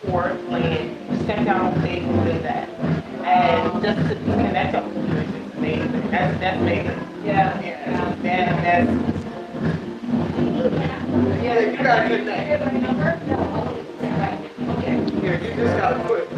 for when you step out on stage and do that. And just to be connected with you is just amazing. That's amazing. Yeah. Yeah. That's Yeah. You got a good name. Yeah, you just got to quit.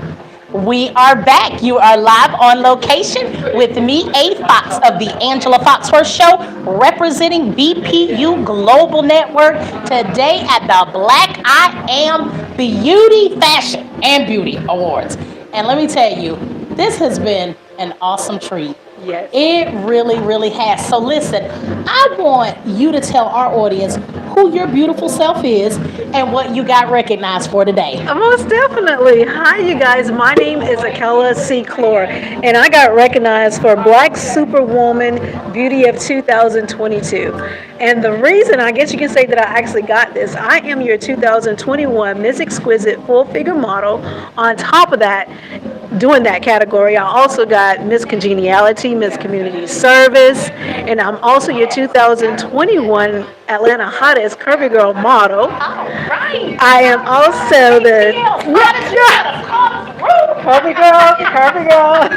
We are back. You are live on location with me, A. Fox of the Angela Foxworth Show, representing BPU Global Network today at the Black I Am Beauty Fashion and Beauty Awards. And let me tell you, this has been an awesome treat. Yes. It really, really has. So listen, I want you to tell our audience who your beautiful self is and what you got recognized for today. Most definitely. Hi, you guys. My name is Akela C. Clore, and I got recognized for Black Superwoman Beauty of 2022. And the reason, I guess you can say that I actually got this, I am your 2021 Miss Exquisite Full Figure Model. On top of that, doing that category, I also got Miss Congeniality, Miss Community Service, and I'm also your 2021 Atlanta Hottest Curvy Girl Model. All right. I am also the Curvy Girl, Curvy Girl.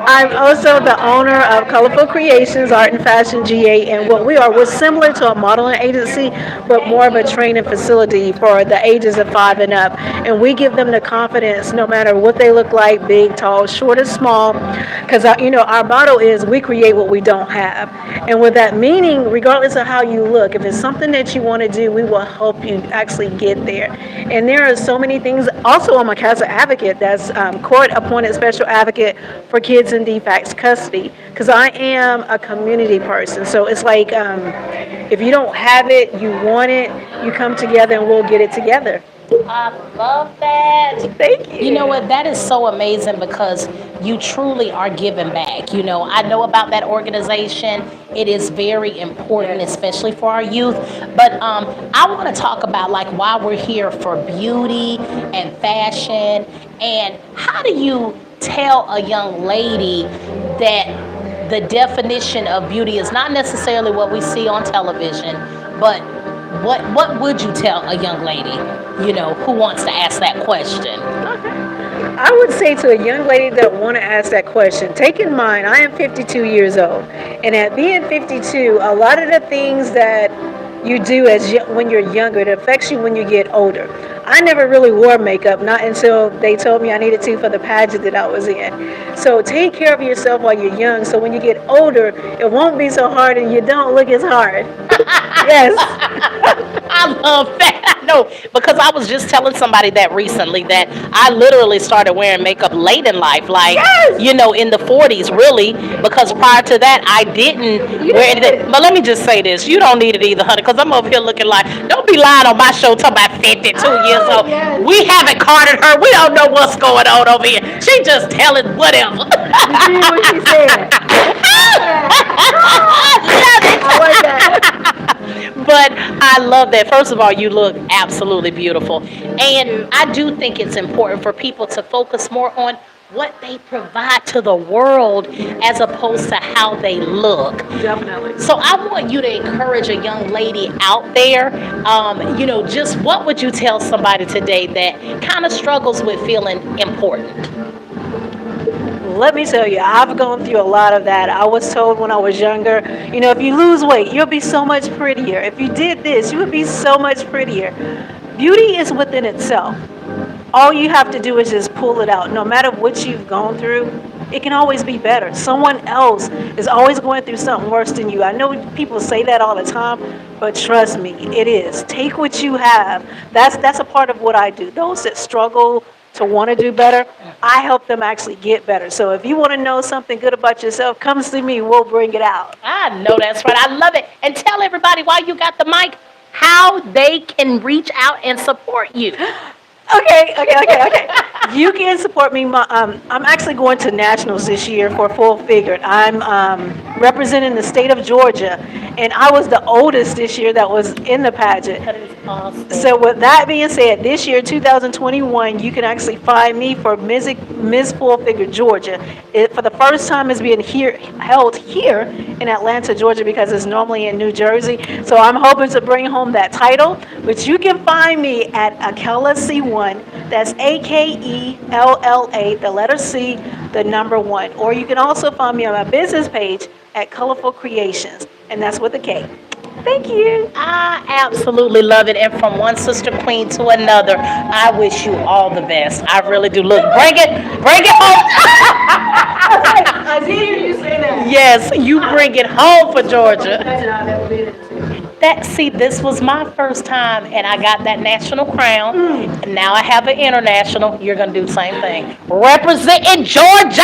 I'm also the owner of Colorful Creations Art and Fashion GA, and what we are, we're similar to a modeling agency, but more of a training facility for the ages of 5 and up. And we give them the confidence, no matter what they look like, big, tall, short, or small, because our motto is we create what we don't have. And with that meaning, regardless of how you look, if it's something that you want to do, we will help you actually get there. And there are so many things. Also, I'm a CASA advocate. That's court-appointed special advocate for kids in defects custody. Because I am a community person. So it's like if you don't have it, you want it, you come together and we'll get it together. I love that. Thank you. You know what? That is so amazing because you truly are giving back. I know about that organization. It is very important, especially for our youth. But I want to talk about like why we're here for beauty and fashion, and how do you tell a young lady that the definition of beauty is not necessarily what we see on television, but what would you tell a young lady, who wants to ask that question? I would say to a young lady that want to ask that question, take in mind, I am 52 years old. And at being 52, a lot of the things that you do when you're younger, it affects you when you get older. I never really wore makeup, not until they told me I needed to for the pageant that I was in. So take care of yourself while you're young, so when you get older, it won't be so hard and you don't look as hard. Yes. I love that. I know because I was just telling somebody that recently that I literally started wearing makeup late in life, like Yes. in the 40s, really, because prior to that I didn't wear anything. But let me just say this: you don't need it either, honey, because I'm over here looking like don't be lying on my show talking about 52 years old. Yes. We haven't carded her. We don't know what's going on over here. She just telling whatever. You see what she said? I like that. But I love that. First of all, you look absolutely beautiful. And I do think it's important for people to focus more on what they provide to the world as opposed to how they look. Definitely. So I want you to encourage a young lady out there. Just what would you tell somebody today that kind of struggles with feeling important? Let me tell you, I've gone through a lot of that. I was told when I was younger, if you lose weight, you'll be so much prettier. If you did this, you would be so much prettier. Beauty is within itself. All you have to do is just pull it out. No matter what you've gone through, it can always be better. Someone else is always going through something worse than you. I know people say that all the time, but trust me, it is. Take what you have. That's a part of what I do. Those that struggle to want to do better, I help them actually get better. So if you want to know something good about yourself, come see me. We'll bring it out. I know that's right. I love it. And tell everybody while you got the mic how they can reach out and support you. Okay. You can support me. I'm actually going to nationals this year for Full Figured. I'm representing the state of Georgia. And I was the oldest this year that was in the pageant. That is awesome. So with that being said, this year, 2021, you can actually find me for Miss Full Figure Georgia. For the first time, it's being held here in Atlanta, Georgia, because it's normally in New Jersey. So I'm hoping to bring home that title, which you can find me at Akela C1. That's AKELLA, the letter C, the number 1. Or you can also find me on my business page at Colorful Creations, and that's with a K. Thank you. I absolutely love it. And from one sister queen to another, I wish you all the best. I really do. Look, bring it home. I did hear you say that. Yes, you bring it home for Georgia. This was my first time, and I got that national crown. Now I have an international. You're gonna do the same thing, representing Georgia,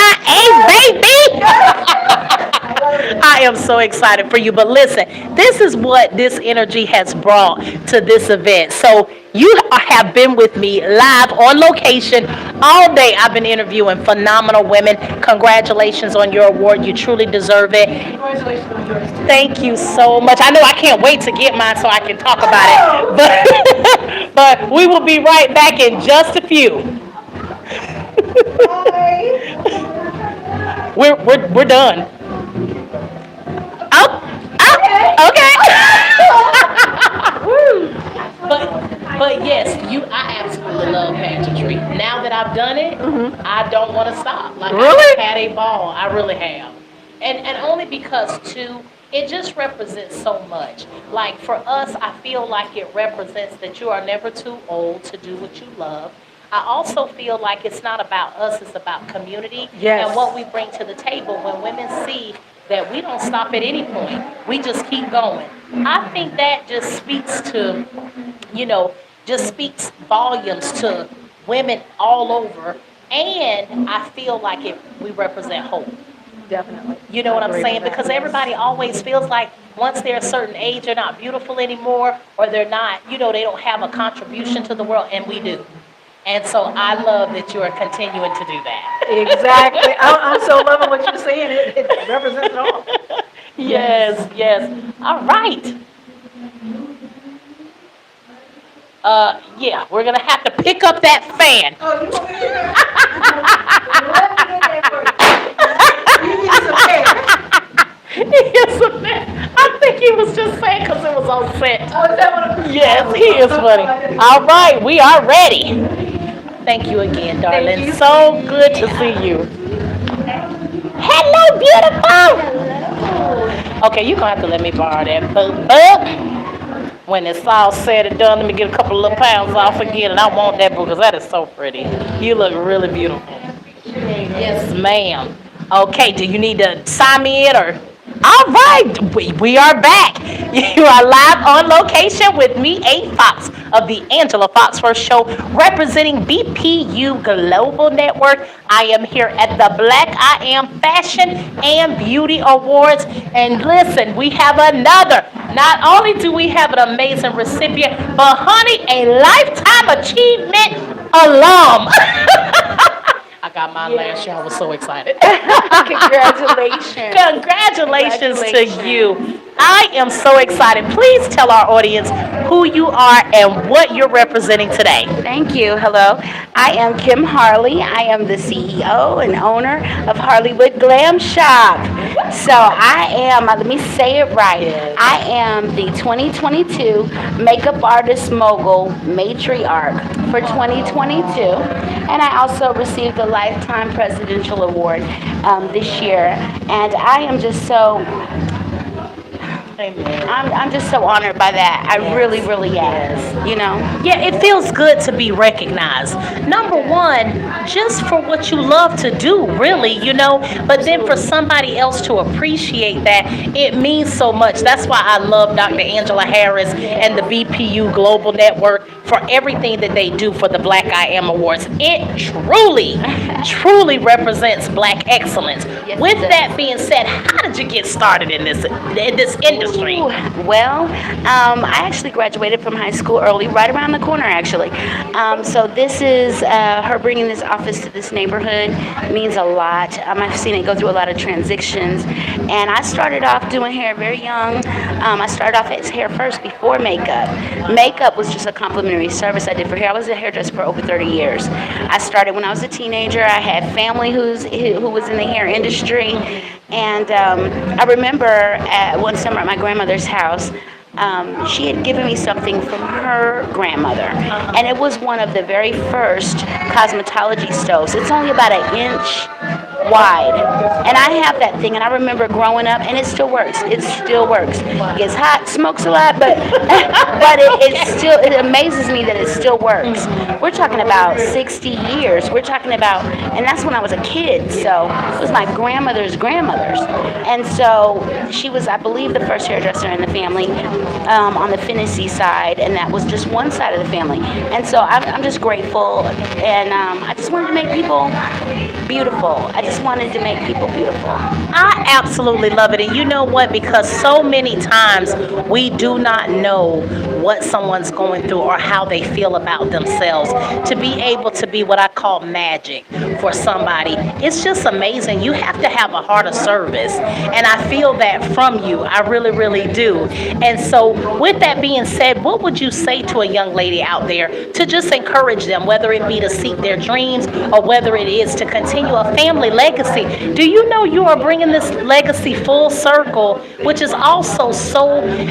baby. I am so excited for you. But listen, this is what this energy has brought to this event. So you have been with me live on location all day. I've been interviewing phenomenal women. Congratulations on your award. You truly deserve it. Congratulations on yours too. Thank you so much. I know I can't wait to get mine so I can talk about it. But we will be right back in just a few. We're done. Oh, okay. But yes, I absolutely love pageantry. Now that I've done it, I don't want to stop. Like, Really? I've had a ball. I really have. And only because too, it just represents so much. Like for us, I feel like it represents that you are never too old to do what you love. I also feel like it's not about us, it's about community Yes. and what we bring to the table. When women see that we don't stop at any point, we just keep going. I think that just speaks to, just speaks volumes to women all over. And I feel like we represent hope. Definitely. You know what I I'm agree saying? with that, Because yes. everybody always feels like once they're a certain age, they're not beautiful anymore, or they're not, they don't have a contribution to the world, and we do. And so I love that you are continuing to do that. Exactly. I'm so loving what you're saying. It represents it all. Yes, yes. All right. Yeah, we're going to have to pick up that fan. Oh, you want me to let me get that for you. You need some hair. Yes, I think he was just saying because it was on set. Oh, is that what I'm Yes, he is funny. All right, we are ready. Thank you again, darling. Thank you. So good to see you. Hello, beautiful. Okay, you're going to have to let me borrow that book. When it's all said and done, let me get a couple of little pounds off again, and I want that book because that is so pretty. You look really beautiful. Yes, ma'am. Okay, do you need to sign me in or? All right, we are back. You are live on location with me, A. Fox of the Angela Fox First Show, representing BPU Global Network. I am here at the Black I Am Fashion and Beauty Awards. And listen, we have another. Not only do we have an amazing recipient, but honey, a Lifetime Achievement alum. I got mine last year. I was so excited. Congratulations. Congratulations to you. I am so excited. Please tell our audience who you are and what you're representing today. Thank you. Hello. I am Kim Harley. I am the CEO and owner of Harleywood Glam Shop. So I am, let me say it right, I am the 2022 Makeup Artist Mogul Matriarch for 2022. And I also received the Lifetime Presidential Award this year. And I am just so... Amen. I'm just so honored by that. I really, really am. Yeah, it feels good to be recognized. Number one, just for what you love to do, really, But then for somebody else to appreciate that, it means so much. That's why I love Dr. Angela Harris and the BPU Global Network for for everything that they do for the Black I Am Awards. It truly represents Black excellence. Yes, With it does. that being said, how did you get started in this industry? Ooh, well, I actually graduated from high school early, right around the corner, actually. So this is her bringing this office to this neighborhood means a lot. I've seen it go through a lot of transitions, and I started off doing hair very young. I started off as hair first before makeup. Makeup was just a complimentary service I did for hair. I was a hairdresser for over 30 years. I started when I was a teenager. I had family who was in the hair industry, and I remember one summer at my grandmother's house, she had given me something from her grandmother, and it was one of the very first cosmetology stoves. It's only about an inch wide, and I have that thing, and I remember growing up, and it still works. It still works. It gets hot, smokes a lot, but it amazes me that it still works. We're talking about 60 years. We're talking about, and that's when I was a kid, so it was my grandmother's grandmother's, and so she was, I believe, the first hairdresser in the family on the Finney side, and that was just one side of the family, and so I'm just grateful, and I just wanted to make people beautiful. I just wanted to make people beautiful. I absolutely love it. And you know what? Because so many times we do not know what someone's going through or how they feel about themselves. To be able to be what I call magic for somebody, it's just amazing. You have to have a heart of service. And I feel that from you. I really do. And so with that being said, what would you say to a young lady out there to just encourage them, whether it be to seek their dreams or whether it is to continue a family legacy? Do you know you are bringing this legacy full circle, which is also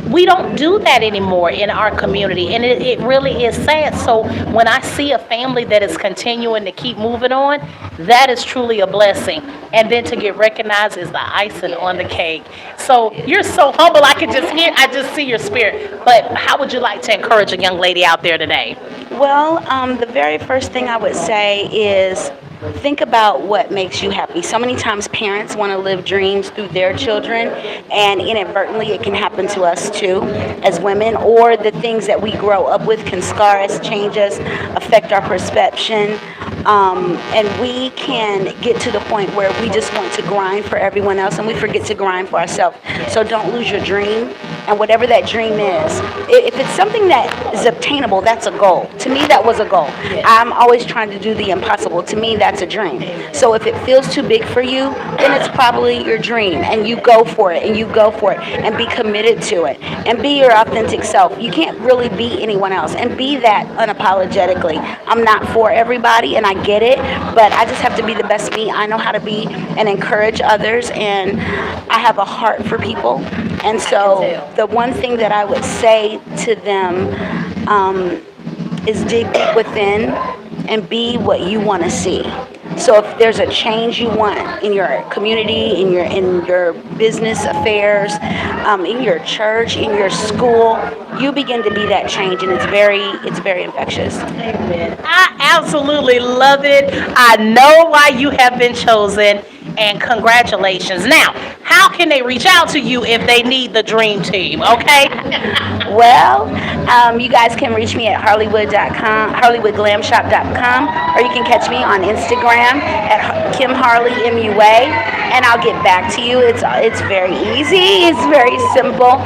we don't do that anymore in our community, and it really is sad. So when I see a family that is continuing to keep moving on, that is truly a blessing. And then to get recognized is the icing on the cake. So you're so humble. I just see your spirit. But how would you like to encourage a young lady out there today? Well, the very first thing I would say is think about what makes you happy. So many times parents want to live dreams through their children, and inadvertently it can happen to us too as women, or the things that we grow up with can scar us, change us, affect our perception. And we can get to the point where we just want to grind for everyone else and we forget to grind for ourselves. So don't lose your dream, and whatever that dream is, if it's something that is obtainable, that's a goal. To me, that was a goal. I'm always trying to do the impossible. To me, that's a dream. So if it feels too big for you, then it's probably your dream, and you go for it, and be committed to it, and be your authentic self. You can't really be anyone else, and be that unapologetically. I'm not for everybody, and I get it, but I just have to be the best me. I know how to be and encourage others, and I have a heart for people. And so the one thing that I would say to them is dig deep within and be what you want to see. So if there's a change you want in your community, in your business affairs, in your church, in your school, you begin to be that change, and it's very infectious. Amen. I absolutely love it. I know why you have been chosen, and congratulations. Now, how can they reach out to you if they need the dream team? Okay. Well, you guys can reach me at Hollywood.com, HollywoodGlamShop.com, or you can catch me on Instagram at Kim Harley MUA, and I'll get back to you. It's very easy. It's very simple.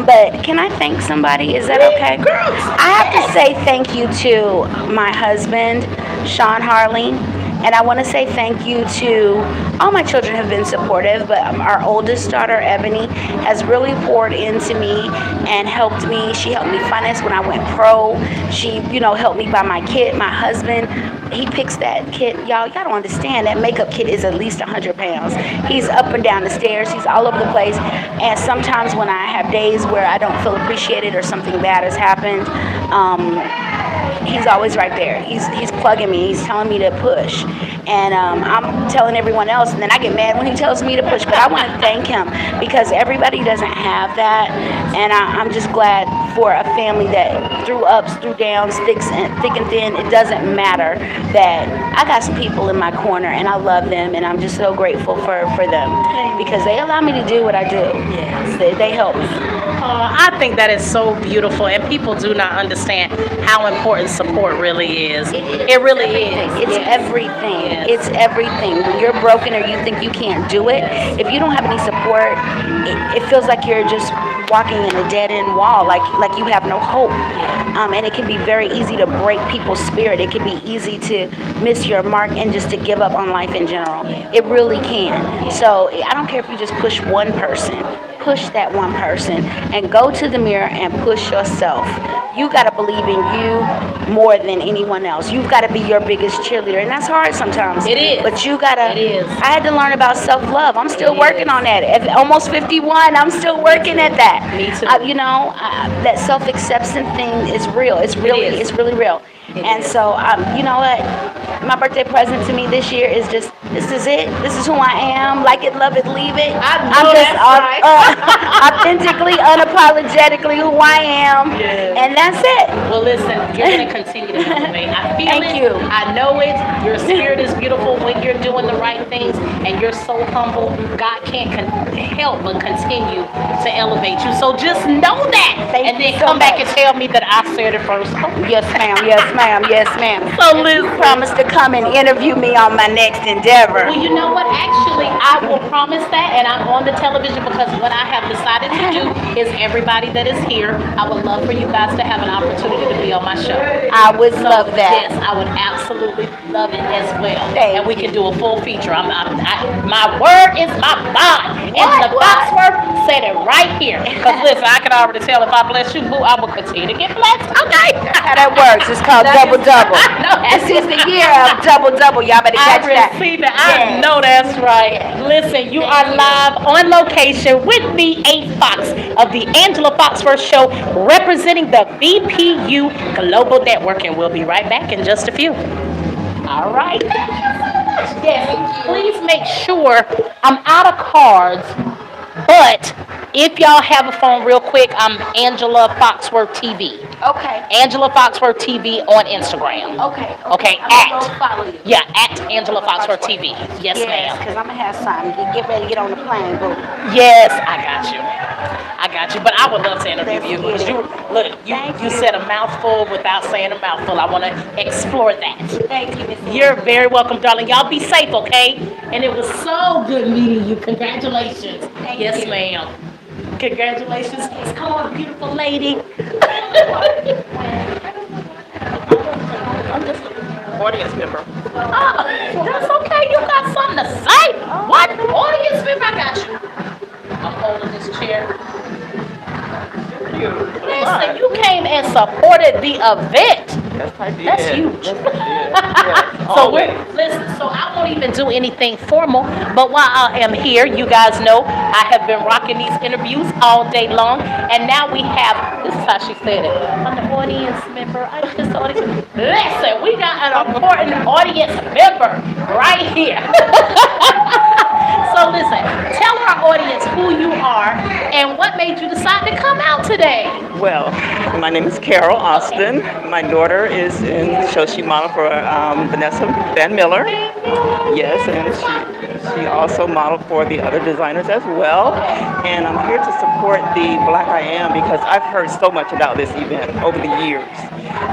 But can I thank somebody? Is that okay? I have to say thank you to my husband, Sean Harley. And I want to say thank you to all my children have been supportive, but our oldest daughter, Ebony, has really poured into me and helped me. She helped me finance when I went pro. She, helped me buy my kit. My husband, he picks that kit. Y'all don't understand. That makeup kit is at least 100 pounds. He's up and down the stairs. He's all over the place. And sometimes when I have days where I don't feel appreciated or something bad has happened, he's always right there. He's plugging me. He's telling me to push. And I'm telling everyone else, and then I get mad when he tells me to push. But I want to thank him because everybody doesn't have that. And I'm just glad for a family that through ups, through downs, thick and thin, it doesn't matter that I got some people in my corner and I love them and I'm just so grateful for them because they allow me to do what I do. Yes. They help me. I think that is so beautiful, and people do not understand how important support really is. It really is. It's Yes. everything. Yes. It's everything. When you're broken or you think you can't do it, if you don't have any support, it feels like you're just walking in a dead end wall, like you have no hope. And it can be very easy to break people's spirit. It can be easy to miss your mark and just to give up on life in general. It really can. So I don't care if you just push one person. Push that one person and go to the mirror and push yourself. You got to believe in you more than anyone else. You've got to be your biggest cheerleader, and that's hard sometimes. It is. But you got to. It is. I had to learn about self-love. I'm still working on that. At almost 51, I'm still working at that. Me too. That self-acceptance thing is real. It's really real. And so, you know what? My birthday present to me this year is just, this is it. This is who I am. Like it, love it, leave it. I'm just right. authentically, unapologetically who I am. Yes. And that's it. Well, listen, you're going to continue to elevate. I feel Thank it. you. I know it. Your spirit is beautiful when you're doing the right things, and you're so humble. God can't help but continue to elevate you. So just know that, Thank and you then so come back much. and tell me that I said it first. Yes, ma'am. Yes, ma'am. Yes, ma'am. So listen. You promised to come and interview me on my next endeavor. Well, you know what? Actually, I will promise that, and I'm on the television because what I have decided to do is everybody that is here, I would love for you guys to have an opportunity to be on my show. I would love that. Yes, I would absolutely love it as well. Thank And we can do a full feature. My word is my bond. And the What? Foxworth said it right here. Because listen, I can already tell if I bless you, boo, I will continue to get blessed. Okay. How that works? It's called double double. I know. This is the year of double double. Y'all better I catch that. received it. I know that's right. Listen, you are live on location with me, A Fox of the Angela Foxworth Show, representing the BPU Global Network, and we'll be right back in just a few. All right. Yes, please make sure I'm out of cards, but if y'all have a phone real quick, I'm Angela Foxworth TV. Okay. Angela Foxworth TV on Instagram. Okay. Okay, I'm gonna go follow you. Yeah, at Angela Foxworth TV. Yes, ma'am. because I'm going to have something. Get ready to get on the plane, boo. Yes, I got you. I got you. But I would love to interview you. Let's get it. Thank You you. said a mouthful without saying a mouthful. I want to explore that. Thank you, Miss Ann. You're very welcome, darling. Y'all be safe, okay? And it was so good meeting you. Congratulations. Thank Yes, you. ma'am. Congratulations. Come on, beautiful lady. I'm just an audience member. Oh, that's okay. You got something to say. What? Audience member? I got you. I'm holding this chair. Listen, you came and supported the event. Yes, I did. That's huge. Yes, I did. So so I won't even do anything formal, but while I am here, you guys know I have been rocking these interviews all day long, and now we have, this is how she said it, I'm the audience member, listen, we got an important audience member right here. So listen, tell our audience who you are and what made you decide to come out today. Well, my name is Carol Austin. My daughter is in the show. She modeled for Vanessa Van Miller. Yes, and she also modeled for the other designers as well. And I'm here to support the Black I Am because I've heard so much about this event over the years.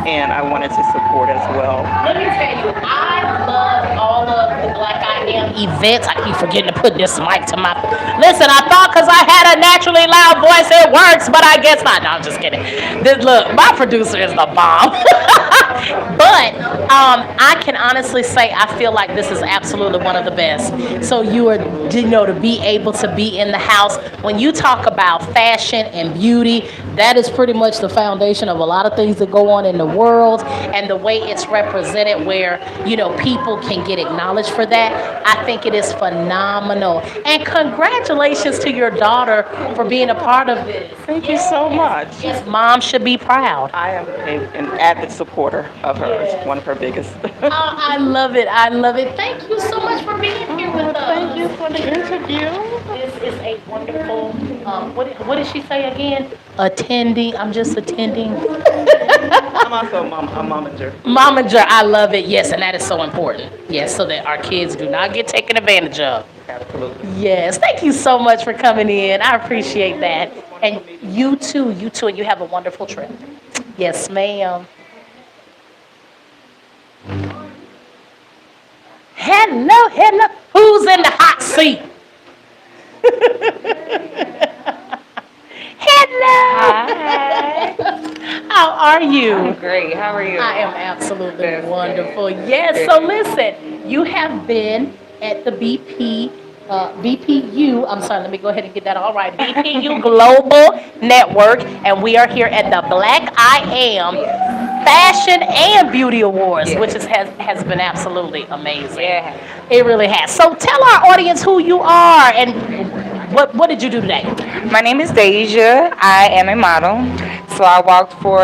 And I wanted to support as well. Let me tell you, I love all of the Black I Am events. I keep forgetting to put this mic to my... Listen, I thought because I had a naturally loud voice it works, but I guess not. No, I'm just kidding. Look, my producer is the bomb. But I can honestly say I feel like this is absolutely one of the best. So to be able to be in the house. When you talk about fashion and beauty, that is pretty much the foundation of a lot of things that go on in the world, and the way it's represented where, people can get acknowledged for that. I think it is phenomenal. And congratulations to your daughter for being a part of this. Thank you so much. Yes, mom should be proud. I am an avid supporter of hers, one of her biggest. Oh, I love it. I love it. Thank you so much for being here with us. Thank you for the interview. This is a wonderful, what did she say again? Attending. I'm just attending. I'm also a momager. Momager, I love it. Yes, and that is so important. Yes, so that our kids do not get taken advantage of. Absolutely. Yes, thank you so much for coming in. I appreciate that. And you too, and you have a wonderful trip. Yes, ma'am. Hello. Who's in the hot seat? Hello. Hi. How are you? I'm great. How are you? I am absolutely That's wonderful. good. Yes. So listen, you have been at the BPU. I'm sorry. Let me go ahead and get that all right. BPU Global Network, and we are here at the Black I Am Fashion and Beauty Awards, Yes. which has been absolutely amazing. Yeah. It really has. So tell our audience who you are and what did you do today? My name is Deja. I am a model. So I walked for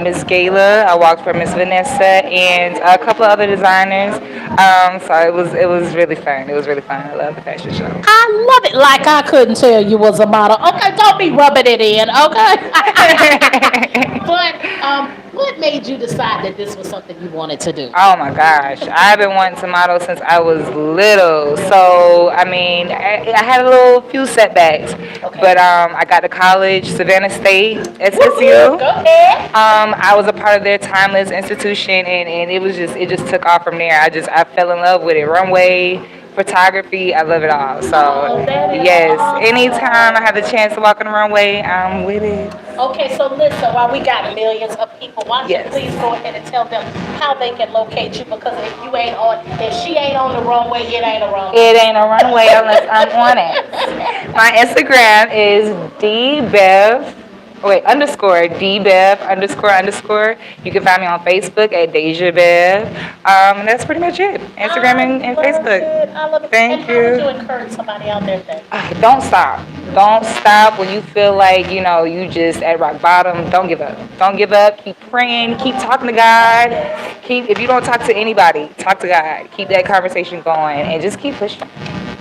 Miss Gayla, I walked for Miss Vanessa, and a couple of other designers. So it was really fun. It was really fun. I love the fashion show. I love it. Like I couldn't tell you was a model. Okay, don't be rubbing it in. Okay. But what made you decide that this was something you wanted to do? Oh my gosh, I've been wanting to model since I was little. So I mean, I had a few setbacks, Okay. but I got to college, Savannah State, SSU. Go ahead. I was a part of their timeless institution, and it just took off from there. I fell in love with it. Runway, photography, I love it all. So Oh, that is yes, awesome. anytime I have the chance to walk on the runway, I'm with it. Okay, so listen, while we got millions of people, why don't Yes. you please go ahead and tell them how they can locate you? Because if she ain't on the runway, it ain't a runway. It ain't a runway unless I'm on it. My Instagram is _DBev_. You can find me on Facebook at Deja Bev. And that's pretty much it. Instagram and Facebook. I love it. Thank And how you. would you encourage somebody out there today? Don't stop. Don't stop when you feel like, you just at rock bottom. Don't give up. Don't give up. Keep praying. Keep talking to God. If you don't talk to anybody, talk to God. Keep that conversation going and just keep pushing.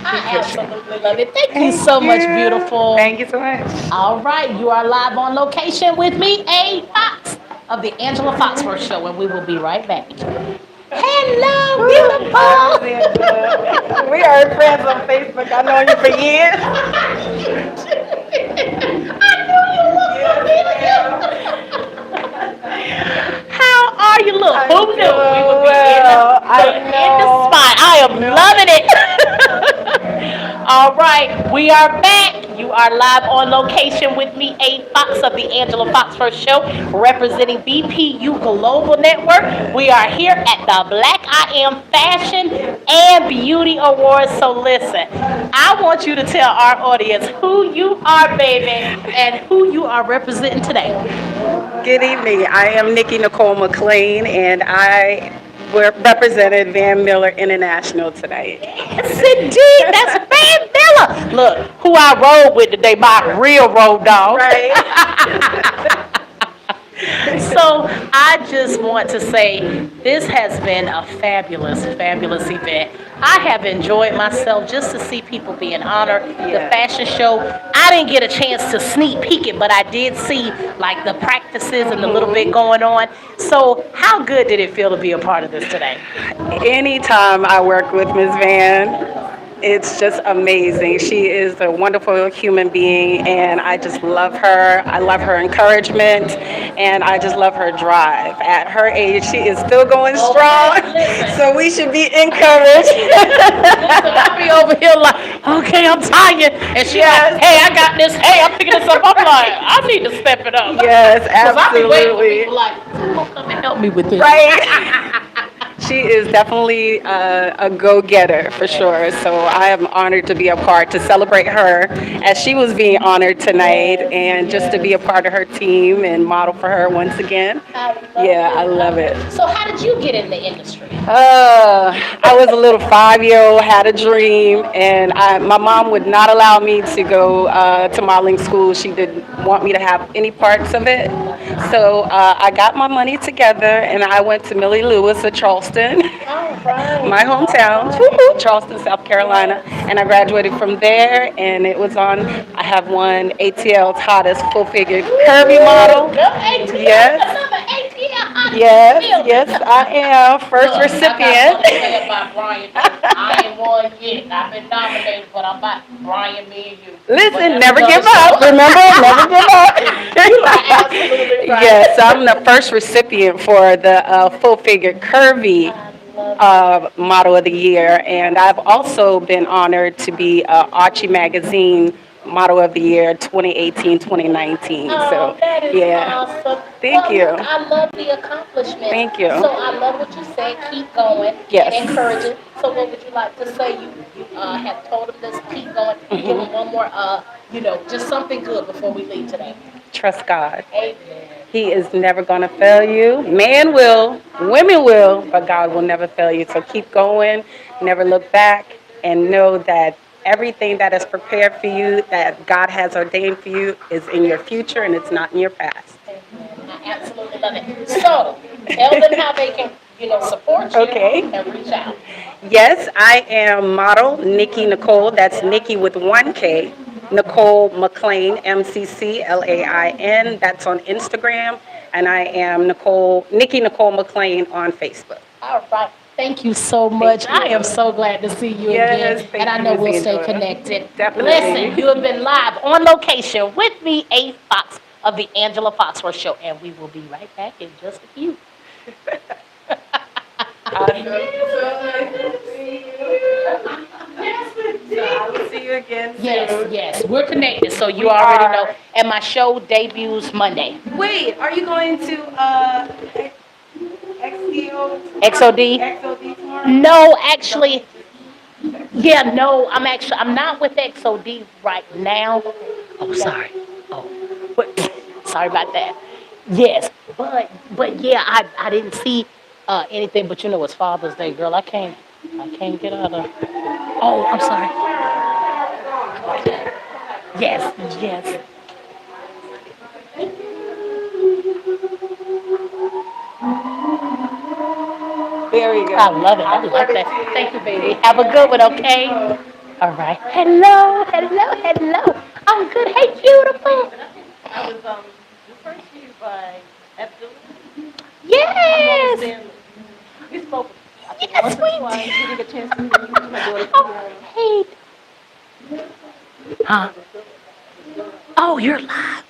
I absolutely love it. Thank you so much, beautiful. Thank you so much. All right, you are live on location with me, A. Fox of the Angela Foxworth Show, and we will be right back. Hello, beautiful. We are friends on Facebook. I've known you for years. I knew you looked familiar. How are you, look? Who knew we would be in the spot? I am loving it. All right, we are back. You are live on location with me, A. Fox of the Angela Foxworth Show, representing BPU Global Network. We are here at the Black I Am Fashion and Beauty Awards. So listen, I want you to tell our audience who you are, baby, and who you are representing today. Good evening. I am Nikki Nicole McLean, and I represented Van Miller International today. Yes, indeed. That's Van Miller. Look, who I rode with today, my real road dog. Right. So I just want to say this has been a fabulous, fabulous event. I have enjoyed myself just to see people being honored. The fashion show, I didn't get a chance to sneak peek it, but I did see like the practices and the little bit going on. So how good did it feel to be a part of this today? Anytime I work with Ms. Van, it's just amazing. She is a wonderful human being, and I just love her. I love her encouragement, and I just love her drive. At her age, she is still going strong, so we should be encouraged. Listen, I be over here like, okay, I'm tired. And she like, hey, I got this. Hey, I'm picking this up. I'm like, I need to step it up. Yes, 'Cause I be waiting for absolutely. people like, who come and help me with this? Right. She is definitely a go-getter for sure. So I am honored to be a part to celebrate her as she was being honored tonight, and just to be a part of her team and model for her once again. I love it. So how did you get in the industry? I was a little 5-year-old, had a dream, and my mom would not allow me to go to modeling school. She didn't want me to have any parts of it. So I got my money together, and I went to Millie Lewis of Charleston, Charleston, All right. my hometown, Charleston, South Carolina. And I graduated from there, and it was on, I have won ATL's hottest full figure curvy model. Girl, ATL, Yes. another ATL out in Yes, the building. yes, I am. First Look, I got recipient. something to say about Brian. I ain't won yet. I've been nominated, but I'm about Brian, me, and you. But Listen, that's never another give up. show. Remember, never give up. You are absolutely right. Yes, I'm the first recipient for the full figure curvy model of the year, and I've also been honored to be Archie Magazine Model of the Year 2018-2019. Oh, So, that is yeah, awesome. thank Well, you. look, I love the accomplishments. Thank you. So I love what you said. Keep going Yes. and encouraging. So what would you like to say? You have told them to keep going. Give them one more, just something good before we leave today. Trust God. Amen. He is never going to fail you. Man will, women will, but God will never fail you. So keep going, never look back, and know that everything that is prepared for you, that God has ordained for you, is in your future and it's not in your past. Amen. I absolutely love it. So tell them how they can, support you Okay. and reach out. Yes, I am model Nikki Nicole. That's Nikki with 1K. Nicole McLean, MCCLAIN. That's on Instagram. And I am Nikki Nicole McLean on Facebook. All right. Thank you so much. I am so glad to see you Yes, again. thank And I you, know Miss we'll stay Angela. connected. Definitely. Listen, you have been live on location with me, A. Fox of the Angela Foxworth Show. And we will be right back in just a few. I will see you again soon. Yes. We're connected, so you already know. And my show debuts Monday. Wait, are you going to XDO? XOD? XOD tomorrow? No, actually, I'm not with XOD right now. Oh, sorry. But sorry about that. Yes, but yeah, I didn't see anything. But it's Father's Day, girl. I can't get out of. Oh, I'm sorry. Yes. Very good. I love it. I like that. Thank you, baby. Have a good one, okay? All right. Hello. I'm good. Hey, beautiful. I was referred to you by Abdul. Yes. We spoke. I think Yes, once or we twice. did. You didn't get a chance to meet me. My daughter. Oh, hey. Huh? Oh, you're live.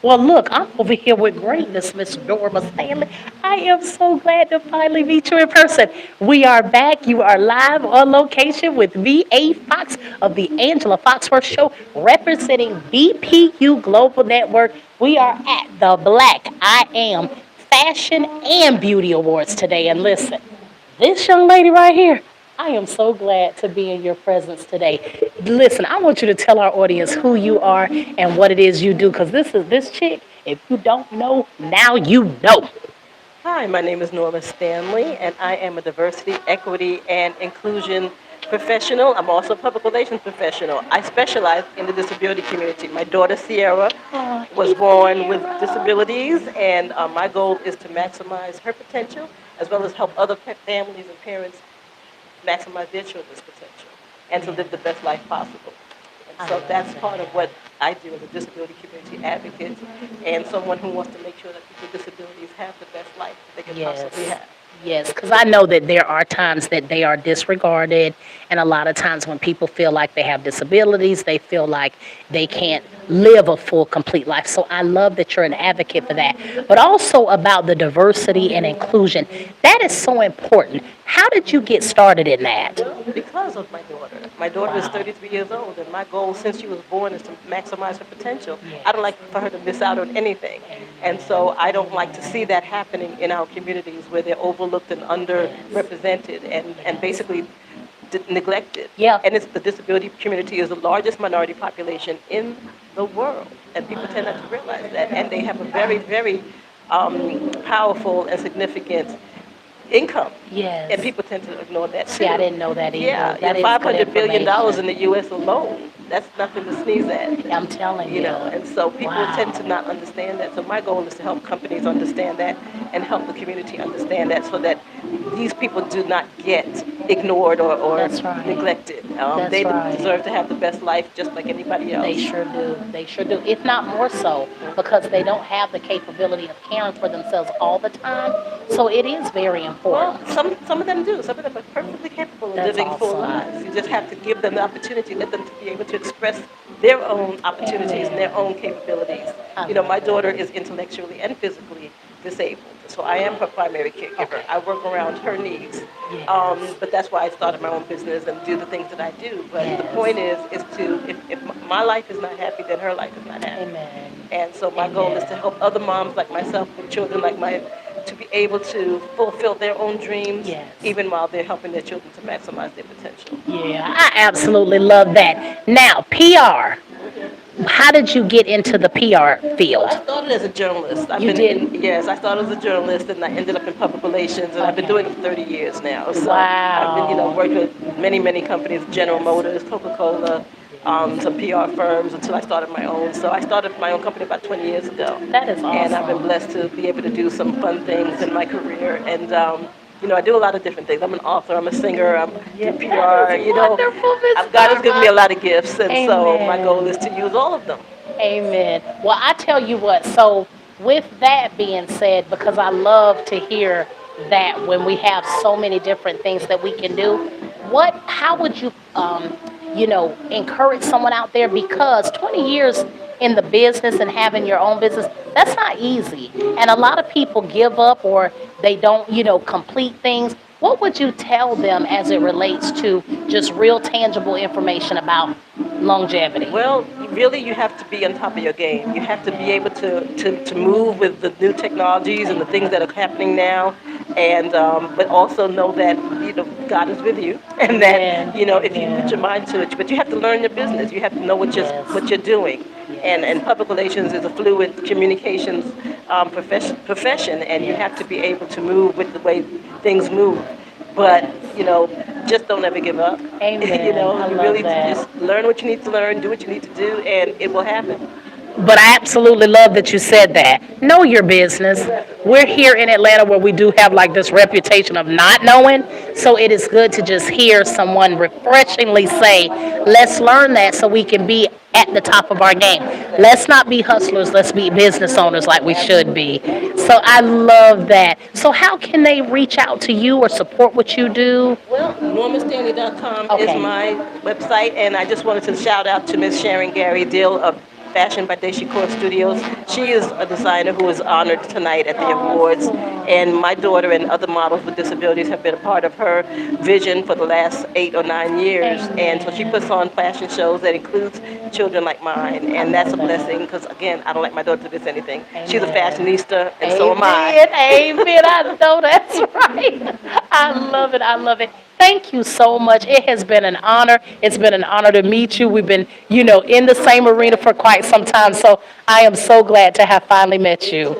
Well, look, I'm over here with greatness, Miss Norma Stanley. I am so glad to finally meet you in person. We are back. You are live on location with V.A. Fox of the Angela Foxworth Show, representing BPU Global Network. We are at the Black I Am Fashion and Beauty Awards today. And listen, this young lady right here, I am so glad to be in your presence today. Listen, I want you to tell our audience who you are and what it is you do, because this chick, if you don't know, now you know. Hi, my name is Norma Stanley, and I am a diversity, equity, and inclusion professional. I'm also a public relations professional. I specialize in the disability community. My daughter Sierra was born with disabilities, and my goal is to maximize her potential as well as help other families and parents maximize their children's potential and to live the best life possible. And so that's part of what I do as a disability community advocate and someone who wants to make sure that people with disabilities have the best life they can possibly have. Yes, because I know that there are times that they are disregarded, and a lot of times when people feel like they have disabilities, they feel like they can't live a full, complete life. So I love that you're an advocate for that. But also about the diversity and inclusion. That is so important. How did you get started in that? Because of my daughter. My daughter is 33 years old, and my goal since she was born is to maximize her potential. I don't like for her to miss out on anything. And so I don't like to see that happening in our communities where they're overlooked and underrepresented and basically neglected. Yeah. And the disability community is the largest minority population in the world. And people tend not to realize that. And they have a very, very powerful and significant income. Yes. And people tend to ignore that too. See, I didn't know that either. Yeah, That is $500 good billion information. in the U.S. alone. that's nothing to sneeze at. I'm telling You you. know, and so people tend to not understand that. So my goal is to help companies understand that and help the community understand that so that these people do not get ignored or That's right. neglected. That's They right. deserve to have the best life just like anybody They else. sure do. They sure do. If not more so, because they don't have the capability of caring for themselves all the time. So it is very Well, important. some of them do. Some of them are perfectly capable of That's living full awesome. lives. You just have to give them the opportunity, let them to be able to express their own opportunities and their Amen. own capabilities. I You know, love my daughter that. is intellectually and physically disabled, so I am her primary caregiver. Okay. I work around her needs, Yes. but that's why I started my own business and do the things that I do. But the point Yes. is to if my life is not happy, then her life is not happy. Amen. And so my goal is to Amen. help other moms like myself with children like mine to be able to fulfill their own dreams, Yes. even while they're helping their children to maximize their potential. Yeah, I absolutely love that. Now, PR. How did you get into the PR Well, field? I started as a journalist. I've You been did? yes, I started as a journalist and I ended up in public relations and I've been doing Okay. it for 30 years now. So I've been, Wow. working with many companies, General Yes. Motors, Coca-Cola, some PR firms until I started my own. So I started my own company about 20 years ago. That is And I've been awesome. blessed to be able to do some fun things in my career. And, I do a lot of different things. I'm an author, I'm a singer, I Yeah, do that PR, is wonderful, Miss God has given me a Norma. lot of gifts. And so my goal is Amen. to use all of them. Amen. Well, I tell you what, so with that being said, because I love to hear that when we have so many different things that we can do, how would you, encourage someone out there? Because 20 years in the business and having your own business, that's not easy. And a lot of people give up or they don't, complete things. What would you tell them as it relates to just real tangible information about longevity? Well, really, you have to be on top of your game. You have to be able to move with the new technologies and the things that are happening now, and but also know that God is with you, and that Amen. if you put your Amen. mind to it. But you have to learn your business. You have to know Yes. what you're doing, and Yes. public relations is a fluid communications profession, and you have to Yes. be able to move with the way things move. But just don't ever give up. Amen. I You love really that. just learn what you need to learn, do what you need to do, and it will happen. But I absolutely love that you said that. Know your business. We're here in Atlanta where we do have like this reputation of not knowing. So it is good to just hear someone refreshingly say, let's learn that so we can be at the top of our game. Let's not be hustlers, let's be business owners like we should be. So I love that. So how can they reach out to you or support what you do? Well, normastanley.com is Okay. my website, and I just wanted to shout out to Miss Sharon Gary Dill of Fashion by Daisy Core Studios. She is a designer who is honored tonight at the awards, and my daughter and other models with disabilities have been a part of her vision for the last 8 or 9 years. And so she puts on fashion shows that includes children like mine, and that's a blessing because, again, I don't like my daughter to miss anything. She's a Amen. fashionista, and so am Amen. I. Amen. I know that's right. I love it. I love it. Thank you so much. It has been an honor. It's been an honor to meet you. We've been, in the same arena for quite some time. So I am so glad to have finally met you.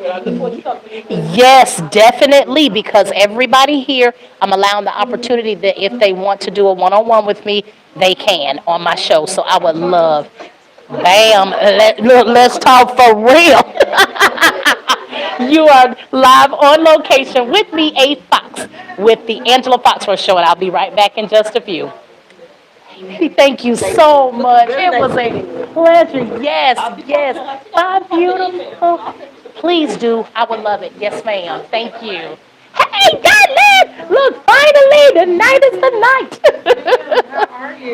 Yes, definitely. Because everybody here, I'm allowing the opportunity that if they want to do a one-on-one with me, they can on my show. So I would love. Bam. Let's talk for real. You are live on location with me, A Fox, with the Angela Foxworth Show, and I'll be right back in just a few. Thank you so much. Very It nice was meeting a you. pleasure. Yes, yes. Bye, beautiful. Please do. I would love it. Yes, ma'am. Thank you. Hey, darling! Look, finally, the night is the night.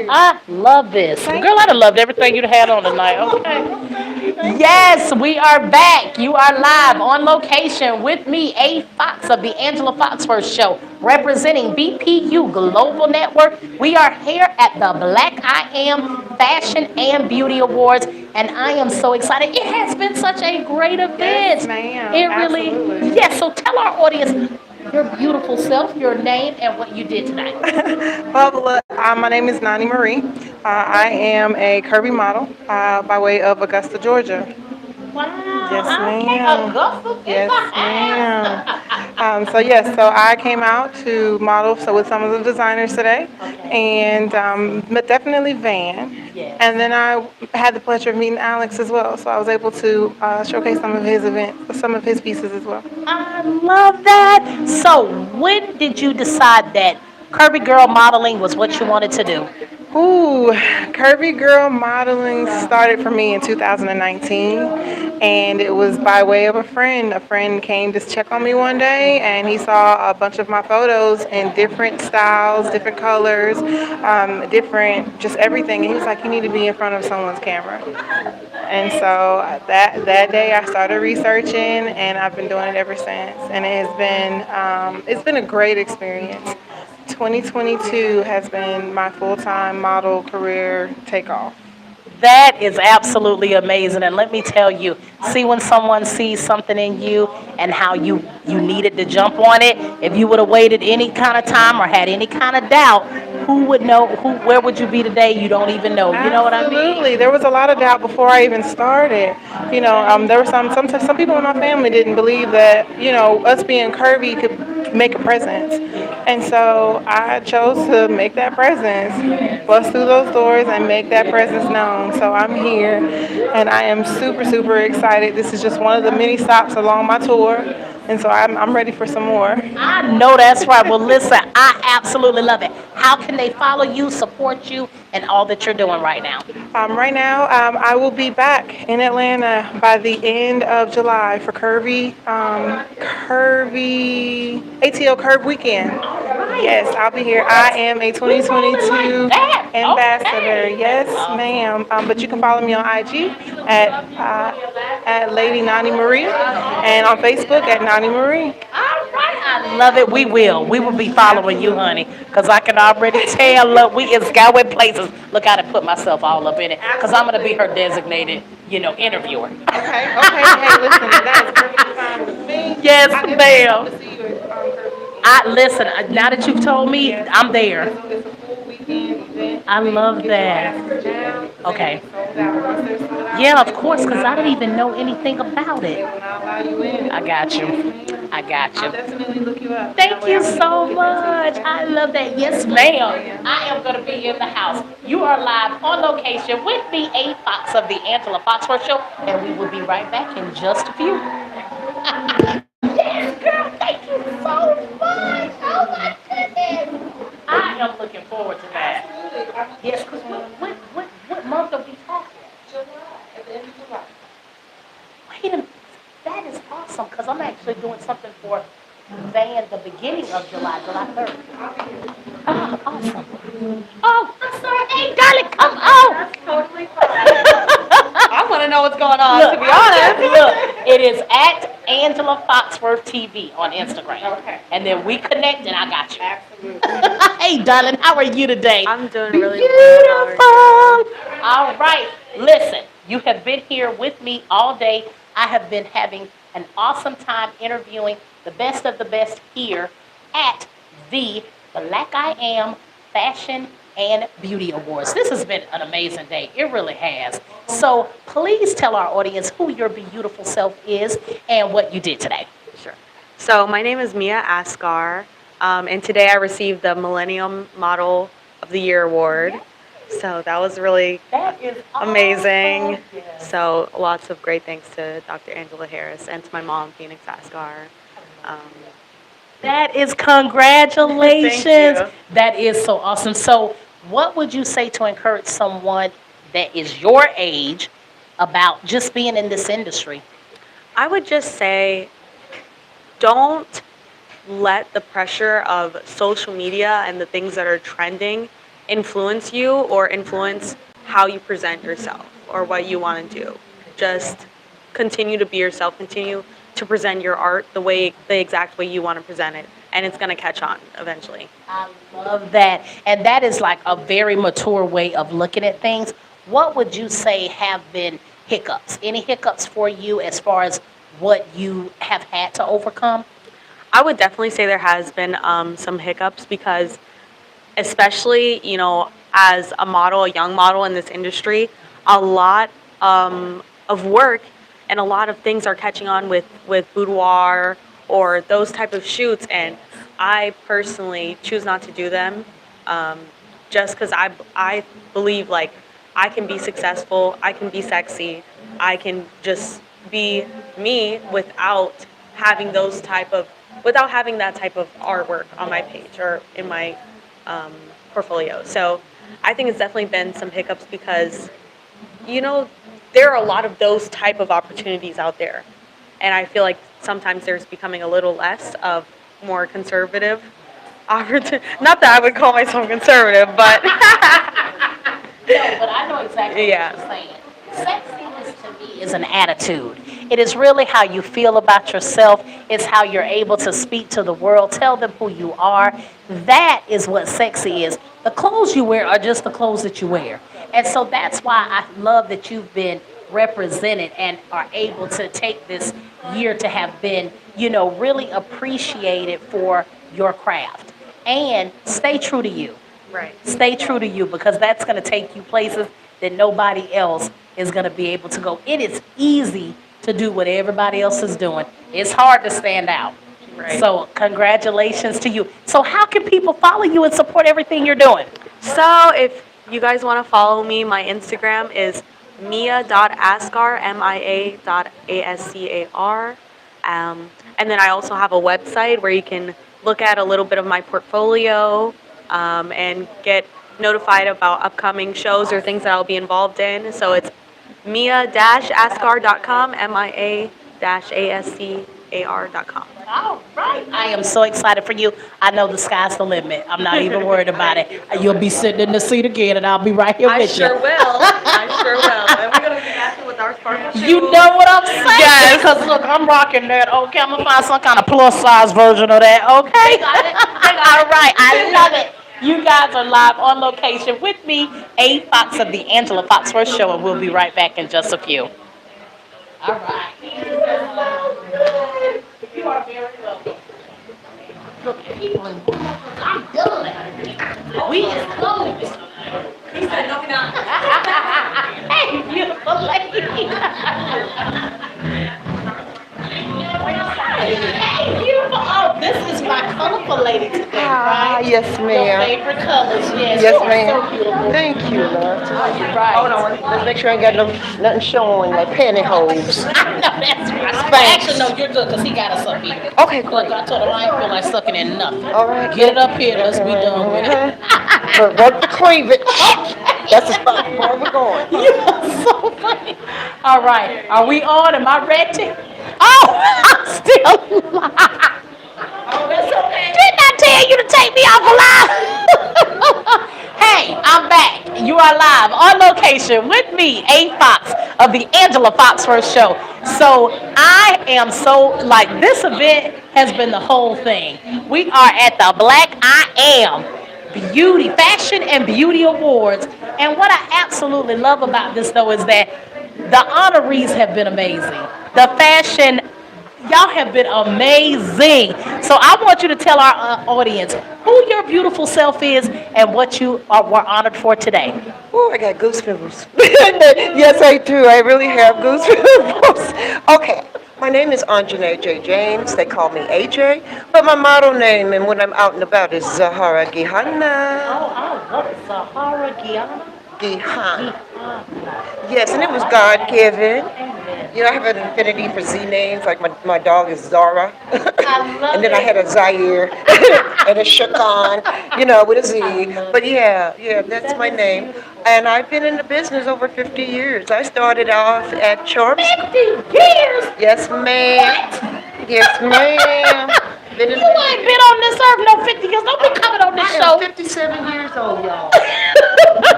I love this. Girl, I'd have loved everything you'd had on tonight, okay? Yes, we are back. You are live on location with me, A Fox of the Angela Foxworth Show, representing BPU Global Network. We are here at the Black I Am Fashion and Beauty Awards, and I am so excited. It has been such a great event. Yes, ma'am. It really, Absolutely. yes. So tell our audience your beautiful self, your name, and what you did tonight. Well, my name is Nani Marie. I am a curvy model by way of Augusta, Georgia. Wow. Yes, Okay, ma'am. Augusta in Yes, the ma'am. house. So I came out to model with some of the designers today, and but definitely Van. Yes. And then I had the pleasure of meeting Alex as well, so I was able to showcase some of his pieces as well. I love that. So, when did you decide that Curvy Girl modeling was what you wanted to do? Ooh, curvy girl modeling started for me in 2019, and it was by way of a friend. A friend came to check on me one day, and he saw a bunch of my photos in different styles, different colors, different just everything. And he was like, "You need to be in front of someone's camera." And so that day I started researching, and I've been doing it ever since. And it's been a great experience. 2022 has been my full-time model career takeoff. That is absolutely amazing. And let me tell you, see when someone sees something in you and how you needed to jump on it. If you would have waited any kind of time or had any kind of doubt, who would know where would you be today? You don't even know. You know what I mean? Absolutely. There was a lot of doubt before I even started. There were some people in my family didn't believe that, us being curvy could make a presence. And so I chose to make that presence, bust through those doors and make that presence known. So I'm here and I am super, super excited. This is just one of the many stops along my tour. And so I'm ready for some more. I know that's right. Well, listen, I absolutely love it. How can they follow you, support you, and all that you're doing right now? Right now, I will be back in Atlanta by the end of July for ATL Curve Weekend. Yes, I'll be here. I am a 2022 ambassador. Yes, ma'am. But you can follow me on IG at Lady Nani Marie and on Facebook at Nani Marie. All right, I love it. We will. We will be following you, honey, because I can already tell. Look, we is going places. Look, I done put myself all up in it, because I'm gonna be her designated, interviewer. Okay. Hey, listen, that is perfectly fine with me. Yes, I ma'am. definitely want to see you at Curve Weekend. Listen. Now that you've told me, I'm there. It's a full weekend event. I love that. Okay. Yeah, of course, because I didn't even know anything about it. I got you. I got I'll you. definitely look you up. Thank you so much. I love that. Yes, ma'am. I am going to be in the house. You are live on location with me, A. Fox of the Angela Foxworth Show, and we will be right back in just a few. Yes, girl. Thank you so much. Oh, my goodness. I am looking forward to that. Yes, because what month are we talking? July, at the end of July. Wait a minute. That is awesome because I'm actually doing something for Van the beginning of July 3rd. Oh, awesome. Oh, I'm sorry. Hey, darling, come on. That's totally fine. I want to know what's going on, Look, to be honest. Look, it is at Angela Foxworth TV on Instagram. Okay. And then we connect and I got you. Absolutely. Hey, darling, how are you today? I'm doing really Beautiful. well. All right. Listen, you have been here with me all day. I have been having an awesome time interviewing the best of the best here at the Black I Am Fashion and Beauty Awards. This has been an amazing day. It really has. So please tell our audience who your beautiful self is and what you did today. Sure. So my name is Mia Asgar, and today I received the Millennium Model of the Year award. So that was really That is amazing. awesome. Yes. So lots of great thanks to Dr. Angela Harris and to my mom, Phoenix Asgar. That is congratulations. Thank you. That is so awesome. So what would you say to encourage someone that is your age about just being in this industry? I would just say, don't let the pressure of social media and the things that are trending influence you or influence how you present yourself or what you want to do. Just continue to be yourself, continue to present your art the exact way you want to present it, and it's going to catch on eventually. I love that. And that is like a very mature way of looking at things. What would you say have been hiccups? Any hiccups for you as far as what you have had to overcome? I would definitely say there has been some hiccups because especially, as a model, a young model in this industry, a lot of work and a lot of things are catching on with boudoir or those type of shoots, and I personally choose not to do them, just because I believe like I can be successful, I can be sexy, I can just be me without having that type of artwork on my page or in my portfolio. So I think it's definitely been some hiccups because, you know, there are a lot of those type of opportunities out there. And I feel like sometimes there's becoming a little less of more conservative opportunity. Not that I would call myself conservative, but No, but I know exactly Yeah. what you're saying. Sexiness to me is an attitude. It is really how you feel about yourself. It's how you're able to speak to the world, tell them who you are. That is what sexy is. The clothes you wear are just the clothes that you wear. And so that's why I love that you've been represented and are able to take this year to have been, really appreciated for your craft. And stay true to you. right. Stay true to you because that's going to take you places that nobody else is going to be able to go. It is easy to do what everybody else is doing. It's hard to stand out. Right. So congratulations to you. So how can people follow you and support everything you're doing? So if you guys want to follow me, my Instagram is mia.ascar, mia.ascar. And then I also have a website where you can look at a little bit of my portfolio and get notified about upcoming shows or things that I'll be involved in. So it's mia-ascar.com, mia-ascar.com. All right. I am so excited for you. I know the sky's the limit. I'm not even worried about it. You'll be sitting in the seat again, and I'll be right here I with sure you. will. I sure will. And we're going to be matching with our sparkle shoes. You know what I'm saying? Yes. Because look, I'm rocking that. Okay, I'm gonna find some kind of plus size version of that. Okay. All right. I love it. You guys are live on location with me, A. Fox of the Angela Foxworth Show, and we'll be right back in just a few. All right. You are very welcome. Look, people, I'm done. We is closed. He said, no, we're not. Hey, beautiful lady. Hey, beautiful. Oh, this is my colorful lady today, right? Yes, Your ma'am. favorite colors, yes. Yes, You are ma'am. so beautiful. Thank you, love. Right. Hold on. Let's make sure I ain't got nothing showing, like pantyhose. I know that's right. Spanx. Actually, no, you're good because he got us up here. Okay, Look, great. I told him I ain't feel like sucking in nothing. All right. Get it up here. Let's be done with it. But work the cleavage. That's the spot where we're going. You are so funny. All right. Are we on? Am I ready? Oh, I'm still live. Oh, that's okay. Didn't I tell you to take me off live? Hey, I'm back. You are live on location with me, A. Fox of the Angela Foxworth Show. So I am this event has been the whole thing. We are at the Black I Am Fashion and Beauty Awards. And what I absolutely love about this, though, is that the honorees have been amazing. The fashion, y'all have been amazing. So I want you to tell our audience who your beautiful self is and what you were honored for today. Oh, I got goose pimples. Yes, I do. I really have goose pimples. Okay. My name is Anjanae J. James. They call me AJ. But my model name and when I'm out and about is Zahara Gihana. Oh, I love Sahara Guyana. Gihan. Yes, and it was God-given. You know, I have an affinity for Z names. Like my dog is Zara. And then I had a Zaire and a Shakan, with a Z. But yeah, that's my name. And I've been in the business over 50 years. I started off at Charms. 50 years? Yes, ma'am. Yes, ma'am. You ain't been on this earth no 50 years. Don't be coming on this I show. am 57 years old, y'all.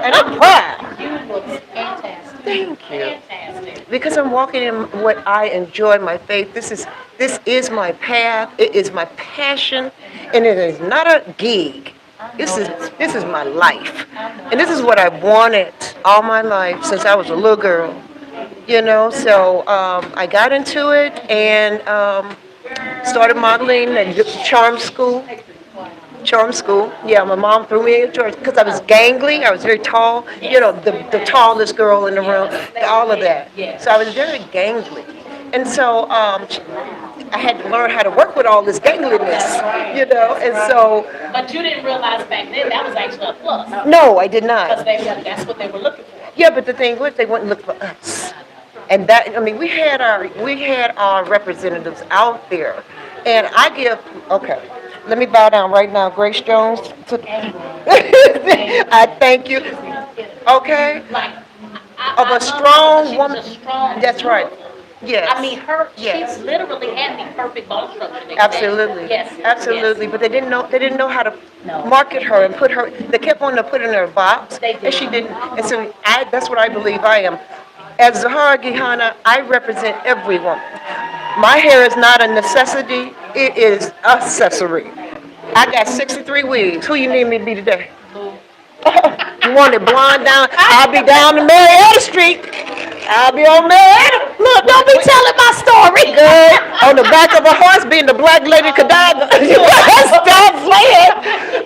And I'm proud. You look fantastic. Thank you. Fantastic. Because I'm walking in what I enjoy, my faith. This is my path. It is my passion, and it is not a gig. This is my life, and this is what I wanted all my life since I was a little girl. So I got into it and started modeling at Charm School. Yeah, my mom threw me into it because I was gangly. I was very tall. The tallest girl in the room. All of that. So I was very gangly. And so I had to learn how to work with all this gangliness, you know. And so, But you didn't realize back then that was actually a plus. no, I did Because not. that's what they were looking for. Yeah, but the thing was, they wouldn't look for us. And that, I mean, we had our representatives out there, and I give. Okay, let me bow down right now, Grace Jones. I thank you. Okay, Like, of I a love her because strong she woman. was a strong, That's right. beautiful. Yes. I mean, Yes. she literally had the perfect bone structure. They said. Absolutely. Yes. Absolutely. Yes. But they didn't know how to No. market her and put her. They kept wanting to put her in her box, They did. and she didn't. And so that's what I believe I am. As Zahara Gihana, I represent every woman. My hair is not a necessity; it is accessory. I got 63 wigs. Who you need me to be today? You want it blonde down? I'll be down to Marietta Street. I'll be on Marietta. Look, don't be telling my story. Good. On the back of a horse being the black lady Godiva. Stop playing.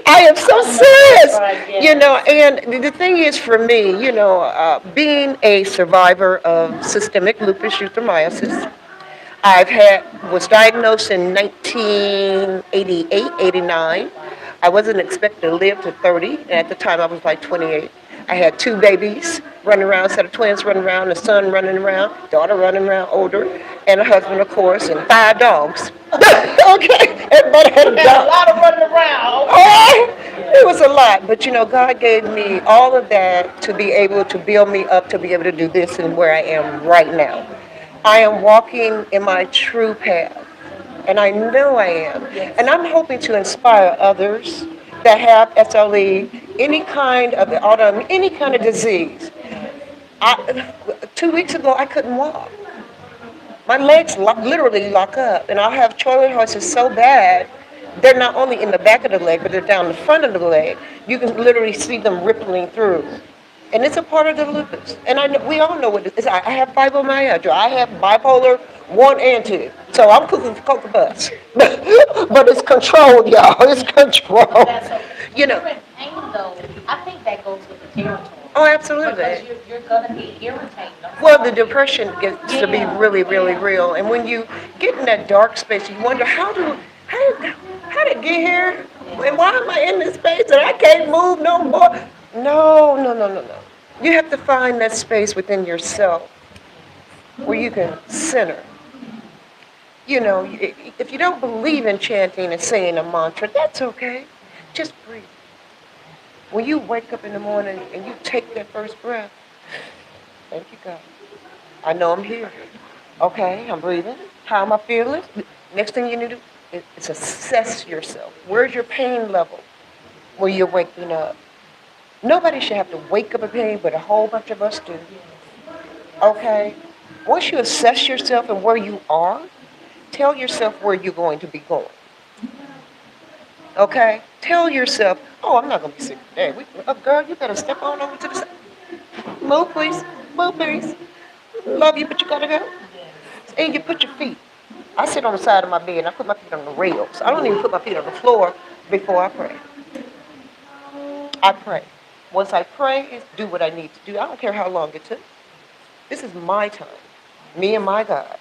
I am so serious. You know, and the thing is for me, you know, being a survivor of systemic lupus erythematosus, was diagnosed in 1988, 89. I wasn't expected to live to 30, and at the time I was like 28. I had two babies running around, a set of twins running around, a son running around, daughter running around, older, and a husband, of course, and 5 dogs. Okay, everybody had a dog. A lot of running around. Oh, it was a lot, but you know, God gave me all of that to be able to build me up to be able to do this and where I am right now. I am walking in my true path, and I know I am. And I'm hoping to inspire others that have SLE, any kind of autoimmune, any kind of disease. 2 weeks ago, I couldn't walk. My legs literally lock up, and I'll have toilet horses so bad, they're not only in the back of the leg, but they're down the front of the leg. You can literally see them rippling through. And it's a part of the lupus. And we all know what it is. I have fibromyalgia. I have bipolar 1 and 2. So I'm cooking for Cocoa Bus. But it's controlled, y'all. It's controlled. You know. You're in pain, though. I think that goes with the territory. Oh, absolutely. Because you're going to be irritated. Well, the depression gets to be really, really real. And when you get in that dark space, you wonder, how did it get here? And why am I in this space and I can't move no more? No, no, no, no, no. You have to find that space within yourself where you can center. You know, if you don't believe in chanting and saying a mantra, that's okay. Just breathe. When you wake up in the morning and you take that first breath, thank you, God. I know I'm here. Okay, I'm breathing. How am I feeling? Next thing you need to do is assess yourself. Where's your pain level where you're waking up? Nobody should have to wake up in pain, but a whole bunch of us do. Okay? Once you assess yourself and where you are, tell yourself where you're going to be going. Okay? Tell yourself, oh, I'm not going to be sick today. Girl, you better step on over to the side. Move, please. Move, please. Love you, but you got to go. And you put your feet. I sit on the side of my bed and I put my feet on the rails. I don't even put my feet on the floor before I pray. I pray. Once I pray, do what I need to do. I don't care how long it took. This is my time. Me and my God.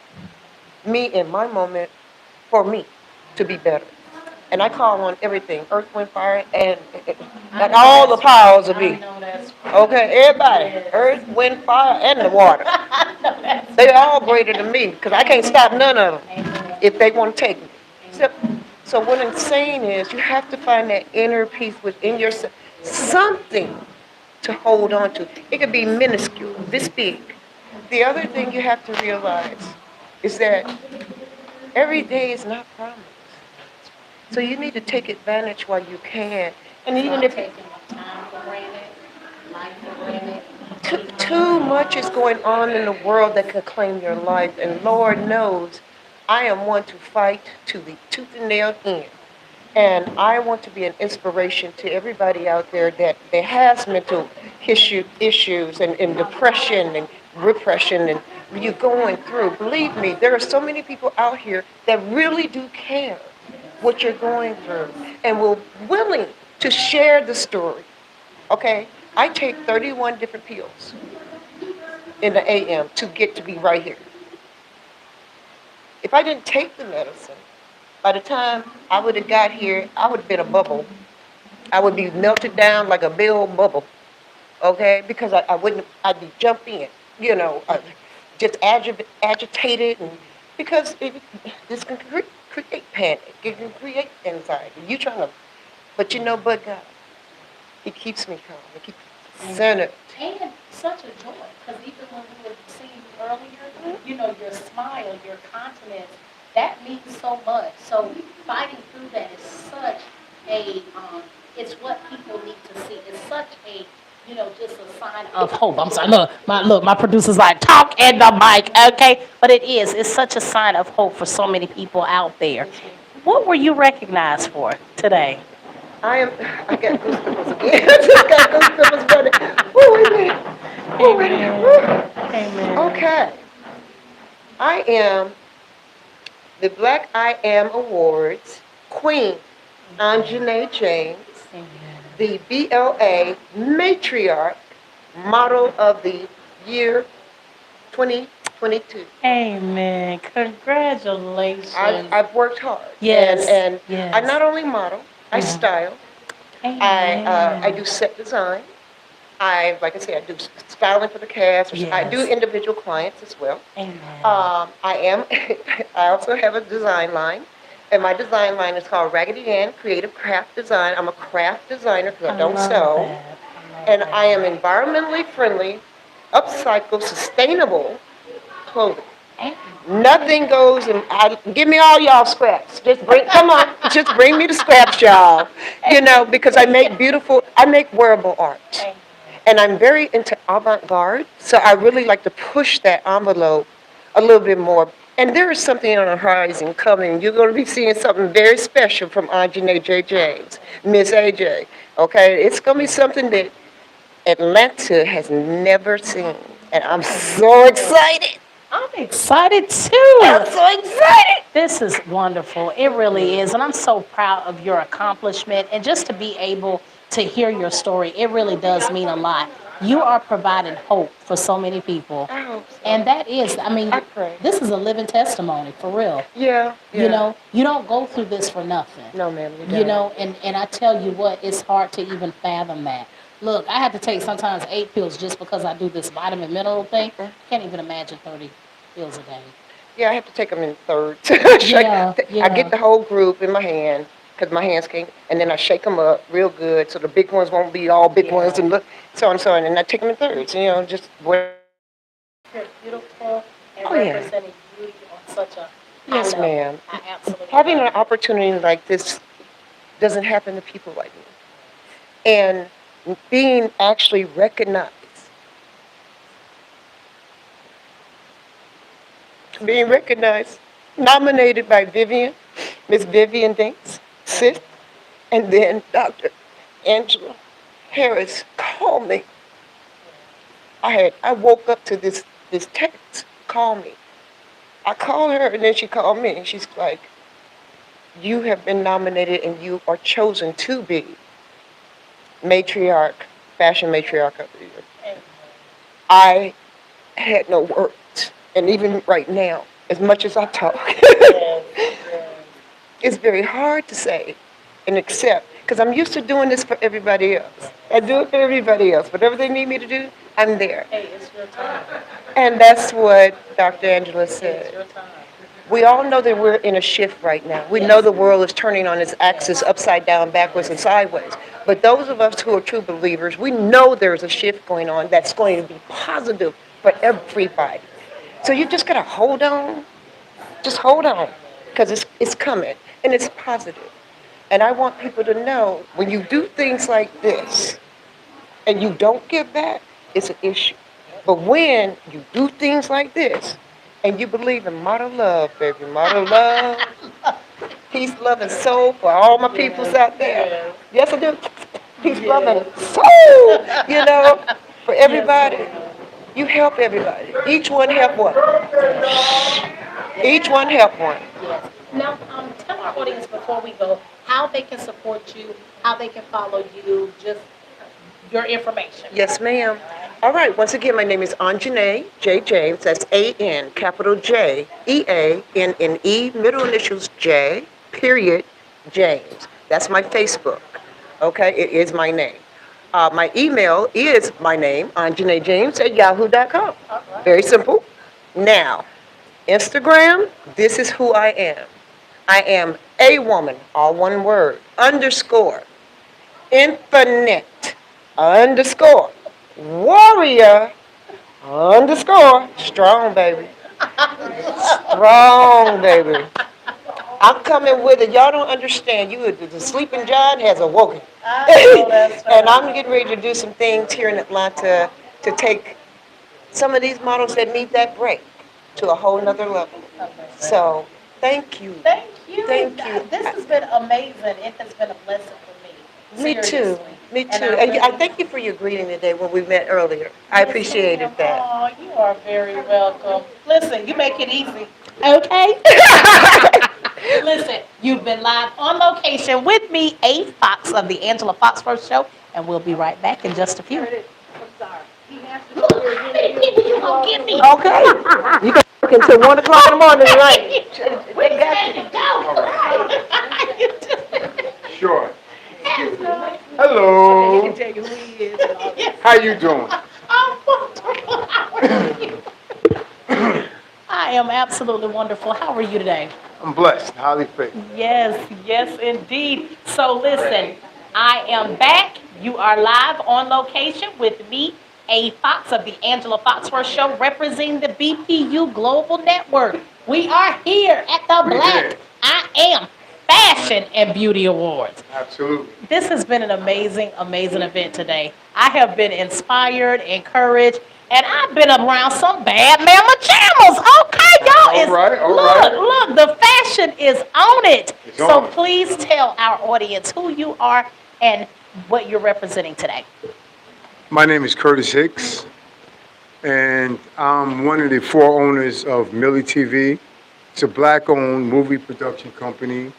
Me and my moment for me to be better. And I call on everything, earth, wind, fire, and all the powers of me. Okay, everybody, earth, wind, fire, and the water. They're all greater than me because I can't stop none of them if they want to take me. So what I'm saying is you have to find that inner peace within yourself. Something to hold on to. It could be minuscule, this big. The other thing you have to realize is that every day is not promised. So you need to take advantage while you can. And even if Taking time for granted, life for granted. too much is going on in the world that could claim your life, and Lord knows I am one to fight to the tooth and nail end. And I want to be an inspiration to everybody out there that has mental issues and depression and repression and you're going through. Believe me, there are so many people out here that really do care what you're going through and will willing to share the story. Okay? I take 31 different pills in the AM to get to be right here. If I didn't take the medicine, by the time I would have got here, I would have been a bubble. I would be melted down like a big old bubble, okay? Because I wouldn't, I'd be jumping, just agitated, and because this can create panic, it can create anxiety. You trying to, but but God, He keeps me calm, He keeps me centered. And such a joy, because even when we were seeing you earlier, your smile, your countenance, that means so much. So fighting through that is such it's what people need to see. It's such a, just a sign of hope. I'm sorry, look, my producer's like, talk in the mic, okay? But it is. It's such a sign of hope for so many people out there. What were you recognized for today? I got goosebumps again. I just got goosebumps running. Woo, wait a minute. Woo, wait a minute. Woo. Amen. Okay. I am the Black I Am Awards Queen, Anjanae James, the BLA Matriarch Model of the Year 2022. Amen. Congratulations. I've worked hard. Yes. And Yes. I not only model, I style. I do set design. Like I said, I do styling for the cast. Yes. I do individual clients as well. Amen. I also have a design line, and my design line is called Raggedy Ann Creative Craft Design. I'm a craft designer because I don't sew, and I am environmentally friendly, upcycle, sustainable clothing. Nothing goes in. Give me all y'all scraps. Come on, just bring me the scraps, y'all. Because I make wearable art. And I'm very into avant-garde, so I really like to push that envelope a little bit more. And there is something on the horizon coming. You're going to be seeing something very special from Anjanae J. James, Miss AJ. Okay, it's going to be something that Atlanta has never seen, and I'm so excited. I'm excited too. I'm so excited. This is wonderful. It really is. And I'm so proud of your accomplishment. And just to be able to hear your story, it really does mean a lot. You are providing hope for so many people. I hope so. And that is, I pray. this is a living testimony, for real. Yeah. You don't go through this for nothing. No, ma'am, you don't. And I tell you what, it's hard to even fathom that. Look, I have to take sometimes 8 pills just because I do this vitamin mineral thing. Can't even imagine 30 pills a day. Yeah, I have to take them in thirds. Yeah. I get the whole group in my hand because my hands can't, and then I shake them up real good so the big ones won't be all big ones and so on and so on. And I take them in thirds, just what. You're beautiful and Oh, yeah. representing beauty on such a Yes, high level. ma'am. I absolutely Having love an opportunity like this doesn't happen to people like me. And being actually recognized, nominated by Miss Vivian Dinks, sis, and then Dr. Angela Harris called me. I woke up to this text, call me. I called her and then she called me and she's like, you have been nominated and you are chosen to be Fashion Matriarch of the Year. I had no words. And even right now, as much as I talk, it's very hard to say and accept because I'm used to doing this for everybody else. I do it for everybody else. Whatever they need me to do, I'm there. Hey, it's your time. And that's what Dr. Angela It's said. your time. We all know that we're in a shift right now. We know the world is turning on its axis upside down, backwards, and sideways. But those of us who are true believers, we know there's a shift going on that's going to be positive for everybody. So you just got to hold on. Just hold on, because it's coming, and it's positive. And I want people to know, when you do things like this, and you don't give back, it's an issue. But when you do things like this, and you believe in model love, baby, model love, peace, love, and soul for all my peoples out there. Yes, I do. Peace, love, and soul, for everybody. You help everybody. Each one help one. Each one help one. Yes. Now, tell our audience before we go how they can support you, how they can follow you, just your information. Yes, ma'am. All right, once again, my name is Anjanae J. James. That's A-N, capital J, E-A-N-N-E, middle initials J, period, James. That's my Facebook. Okay, it is my name. My email is my name, Anjanae James at yahoo.com. Very simple. Now, Instagram, this is who I am. I am a woman, all one word, underscore, infinite, underscore, warrior, underscore, strong, baby. Strong, baby. I'm coming with it. Y'all don't understand. The sleeping giant has awoken. And I'm getting ready to do some things here in Atlanta to take some of these models that need that break to a whole nother level. So, thank you. Thank you. Thank you. This has been amazing. It has been a blessing for me. Me too. Seriously. Me too. And And I really- thank you for your greeting today when we met earlier. I appreciated that. Oh, you are very welcome. Listen, you make it easy. Okay? Listen, you've been live on location with me, A. Fox of the Angela Fox First Show, and we'll be right back in just a few. Okay. You can work until 1 o'clock in the morning, right? We got to go. Sure. Hello. He can tell you who he is and all that. How you doing? I'm wonderful. How are you? I am absolutely wonderful. How are you today? I'm blessed, highly favored. Yes, yes, indeed. So listen, I am back. You are live on location with me, A. Fox of the Angela Foxworth Show, representing the BPU Global Network. We are here at the Black I Am Fashion and Beauty Awards. Absolutely. This has been an amazing, amazing event today. I have been inspired, encouraged, and I've been around some bad mama jammers. Okay, y'all. Look, the fashion is on it. So please tell our audience who you are and what you're representing today. My name is Curtis Hicks, and I'm one of the 4 owners of Millie TV. It's a black-owned movie production company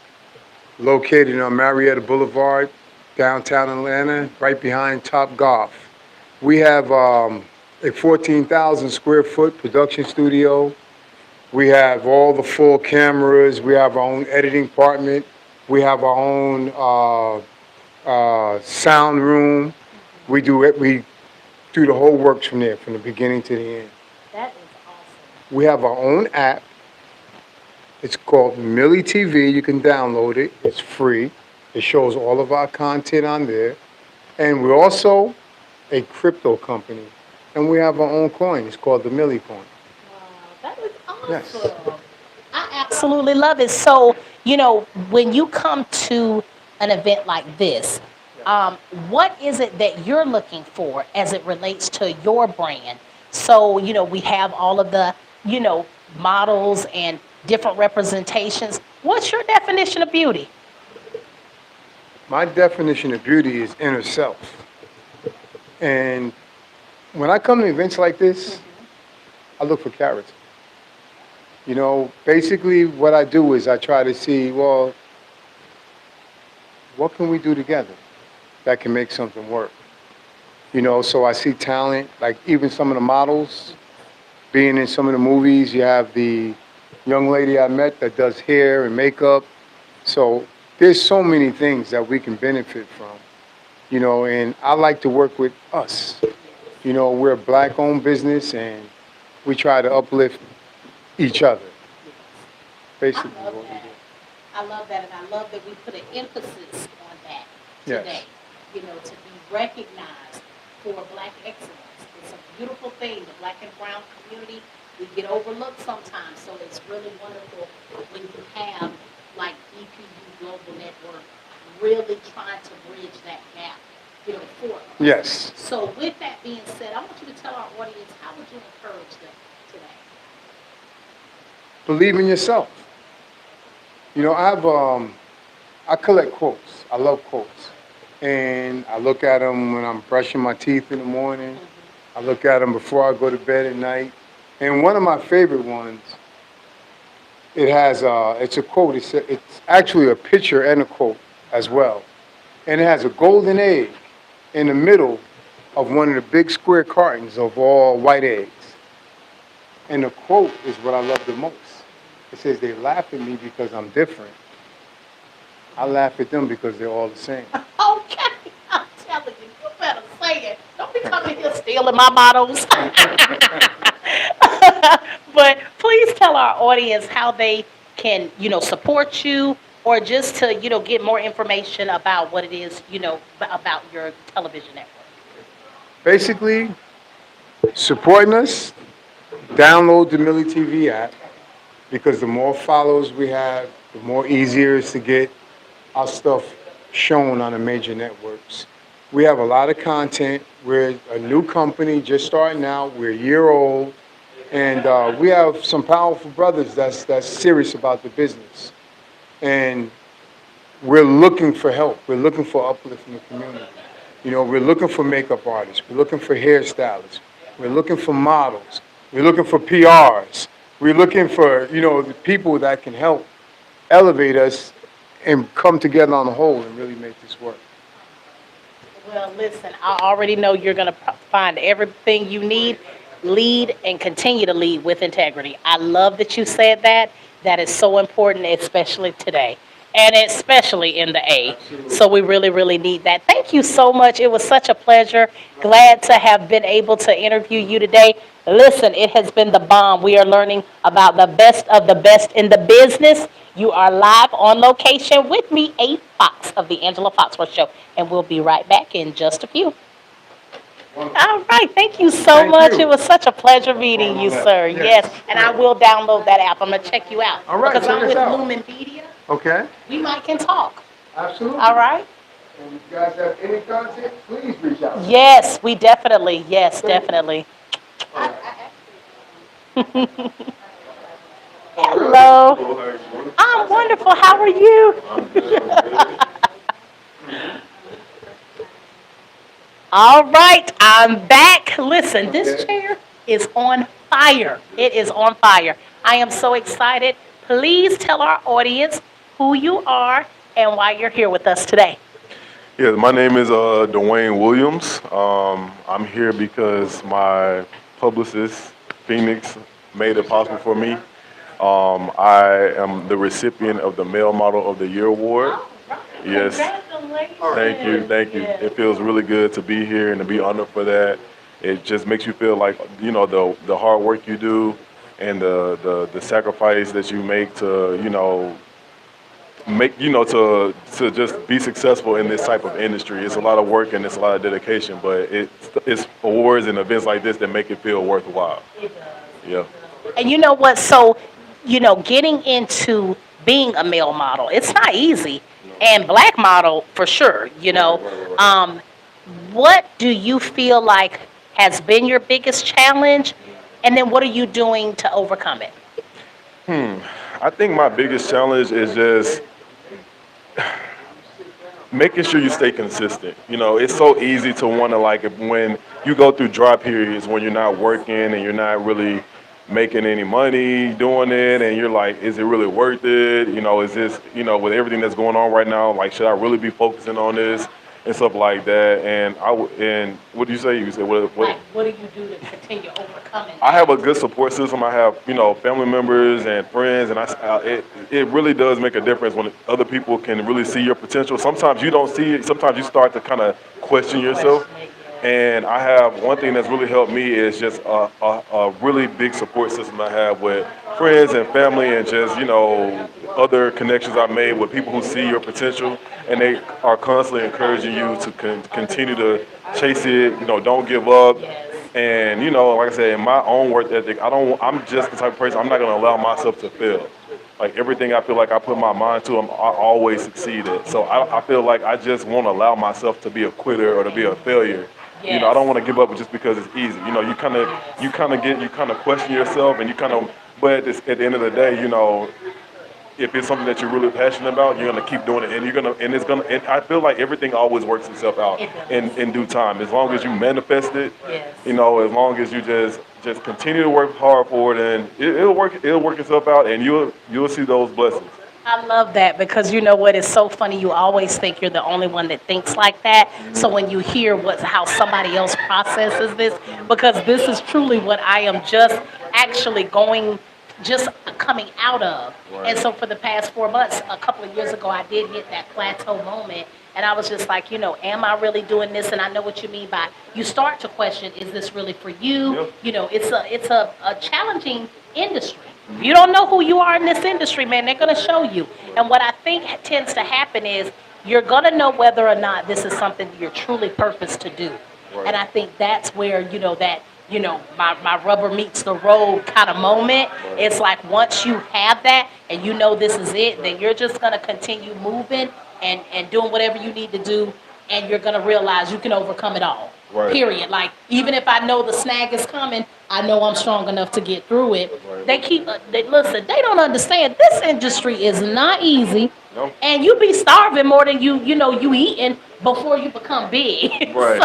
located on Marietta Boulevard, downtown Atlanta, right behind Top Golf. We have a 14,000 square foot production studio. We have all the full cameras. We have our own editing department. We have our own sound room. We do the whole works from there, from the beginning to the end. That is awesome. We have our own app. It's called Millie TV. You can download it. It's free. It shows all of our content on there. And we're also a crypto company. And we have our own coin. It's called the Millie coin. Wow, that is awesome. Yes. I absolutely love it. So, when you come to an event like this, what is it that you're looking for as it relates to your brand? So, we have all of the, models and different representations. What's your definition of beauty? My definition of beauty is inner self. And when I come to events like this, I look for character. Basically what I do is I try to see, well, what can we do together that can make something work? So I see talent, like even some of the models, being in some of the movies. You have the young lady I met that does hair and makeup. So there's so many things that we can benefit from, and I like to work with us. We're a black-owned business, and we try to uplift each other. Basically, what we do. I love that, and I love that we put an emphasis on that Yes. today. To be recognized for Black excellence. It's a beautiful thing. The Black and brown community, we get overlooked sometimes, so it's really wonderful when you have like BPU Global Network really trying to bridge that gap, for us. Yes. So with that being said, I want you to tell our audience, how would you encourage them today? Believe in yourself. I collect quotes. I love quotes. And I look at them when I'm brushing my teeth in the morning. I look at them before I go to bed at night. And one of my favorite ones, it's a quote. It's actually a picture and a quote as well. And it has a golden egg in the middle of one of the big square cartons of all white eggs. And the quote is what I love the most. It says, they laugh at me because I'm different. I laugh at them because they're all the same. Okay, I'm telling you, you better say it. Don't be coming here stealing my bottles. But please tell our audience how they can, support you or just to, get more information about what it is, about your television network. Basically, supporting us, download the Millie TV app because the more followers we have, the more easier it is to get our stuff shown on the major networks. We have a lot of content. We're a new company just starting out. We're a year old. And we have some powerful brothers that's serious about the business. And we're looking for help. We're looking for uplift in the community. We're looking for makeup artists. We're looking for hairstylists. We're looking for models. We're looking for PRs. We're looking for, the people that can help elevate us and come together on the whole and really make this work. Well, listen, I already know you're going to find everything you need. Lead and continue to lead with integrity. I love that you said that. That is so important, especially today. And especially in the A. So we really, really need that. Thank you so much. It was such a pleasure. Glad to have been able to interview you today. Listen, it has been the bomb. We are learning about the best of the best in the business. You are live on location with me, A. Fox of the Angela Foxworth Show. And we'll be right back in just a few. All right. Thank you so much. It was such a pleasure meeting you, sir. Yes. And I will download that app. I'm going to check you out. All right. Because I'm with out. Lumen Media. Okay. We might can talk. Absolutely. All right. And if you guys have any content, please reach out. Yes, we definitely. Yes, definitely. Hello. I'm wonderful. How are you? All right, I'm back. Listen, this chair is on fire. It is on fire. I am so excited. Please tell our audience who you are and why you're here with us today. Yeah, my name is Dwayne Williams. I'm here because my publicist, Phoenix, made it possible for me. I am the recipient of the Male Model of the Year Award. Yes. Congratulations. Thank you. It feels really good to be here and to be honored for that. It just makes you feel like, the hard work you do and the sacrifice that you make to, to just be successful in this type of industry. It's a lot of work and it's a lot of dedication, but it's awards and events like this that make it feel worthwhile. Yeah. And you know what? So, getting into being a male model, it's not easy. And black model for sure, What do you feel like has been your biggest challenge? And then what are you doing to overcome it? I think my biggest challenge is just making sure you stay consistent. It's so easy to want to, when you go through dry periods when you're not working and you're not really making any money doing it, and you're like, is it really worth it? Is this, with everything that's going on right now, should I really be focusing on this and stuff like that? And what do you say? You said what? What do you do to continue overcoming? I have a good support system. I have, family members and friends, and it really does make a difference when other people can really see your potential. Sometimes you don't see it. Sometimes you start to kind of question yourself. And I have one thing that's really helped me is just a really big support system I have with friends and family and just, other connections I made with people who see your potential, and they are constantly encouraging you to continue to chase it, don't give up. And, like I said, in my own work ethic, I'm just the type of person, I'm not going to allow myself to fail. Everything I feel like I put my mind to, I always succeed at. So I feel like I just won't allow myself to be a quitter or to be a failure. Yes. I don't want to give up just because it's easy. You kind of question yourself, and but at the end of the day, if it's something that you're really passionate about, you're gonna keep doing it, and I feel like everything always works itself out in due time. As long as you manifest it, Yes. as long as you just continue to work hard for it, and it'll work itself out, and you'll see those blessings. I love that because you know what is so funny. You always think you're the only one that thinks like that. So when you hear how somebody else processes this, because this is truly what I am just actually just coming out of. And so for the past 4 months, a couple of years ago, I did hit that plateau moment. And I was just like, am I really doing this? And I know what you mean by you start to question, is this really for you? Yep. It's a challenging industry. You don't know who you are in this industry, man. They're going to show you. And what I think tends to happen is you're going to know whether or not this is something you're truly purposed to do. And I think that's where, my rubber meets the road kind of moment. It's like once you have that and you know this is it, then you're just going to continue moving and doing whatever you need to do. And you're going to realize you can overcome it all. Right. Period. Like, even if I know the snag is coming, I know I'm strong enough to get through it. Listen, they don't understand. This industry is not easy. No. And you be starving more than you eating before you become big. Right.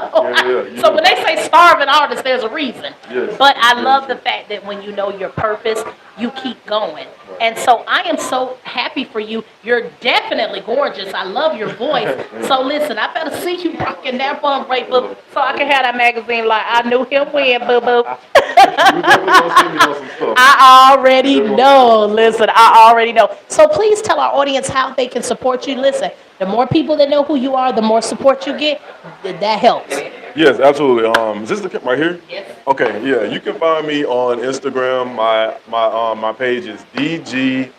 So when they say starving artists, there's a reason. Yes. But I love the fact that when you know your purpose, you keep going. And so I am so happy for you. You're definitely gorgeous. I love your voice. So listen, I better see you rocking that bum right, boo, so I can have that magazine like I knew him when, boo boo. You definitely gonna see me on some stuff. I already know. Listen, I already know. So please tell our audience how they can support you. Listen, the more people that know who you are, the more support you get. That helps. Yes, absolutely. Is this the right here? Yes. Okay, yeah. You can find me on Instagram. My page is DG_MILLZ.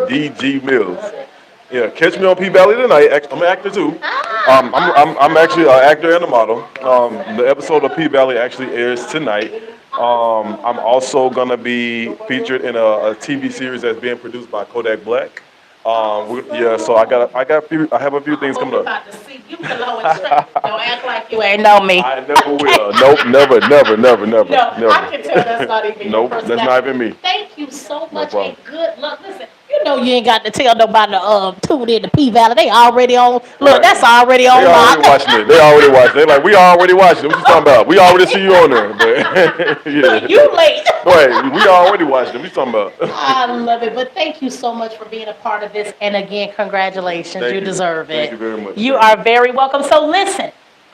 DG Mills. Yeah, catch me on P Valley tonight. I'm an actor too. I'm actually an actor and a model. The episode of P Valley actually airs tonight. I'm also gonna be featured in a TV series that's being produced by Kodak Black. So I have a few things coming up. About to see you below and straight. Don't act like you ain't know me. I never will. Nope, never. No, I can tell that's not even Nope, your that's not even me. Thank you so much problem. and good luck. Listen, you know you ain't got to tell nobody to tune in to P Valley. They already on. Look, that's already on They already lock. watching it. They already watching it. They like, we already watching it. What you talking about? We already see you on there. But, yeah. You late. Right, we already watched it. What you talking about? I love it. But thank you so much for being a part of this. And again, congratulations. Thank You you. deserve it. Thank you very much. You are very welcome. So listen,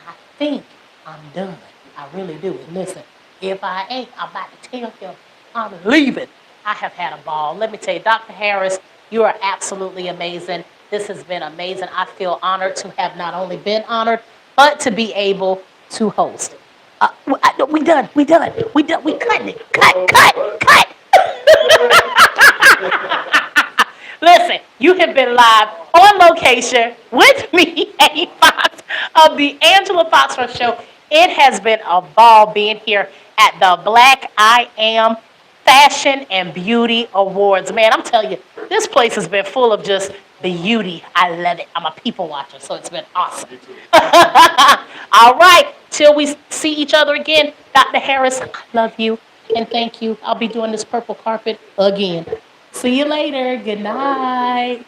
I think I'm done. I really do. And listen, if I ain't, I'm about to tell him I'm leaving. I have had a ball. Let me tell you, Dr. Harris, you are absolutely amazing. This has been amazing. I feel honored to have not only been honored, but to be able to host. We done. We cutting it. Cut. Listen, you have been live on location with me, Eddie Fox, of the Angela Foxworth Show. It has been a ball being here at the Black I Am Fashion and Beauty Awards. Man, I'm telling you, this place has been full of just beauty. I love it. I'm a people watcher, so it's been awesome. All right, till we see each other again, Dr. Harris, I love you and thank you. I'll be doing this purple carpet again. See you later. Good night.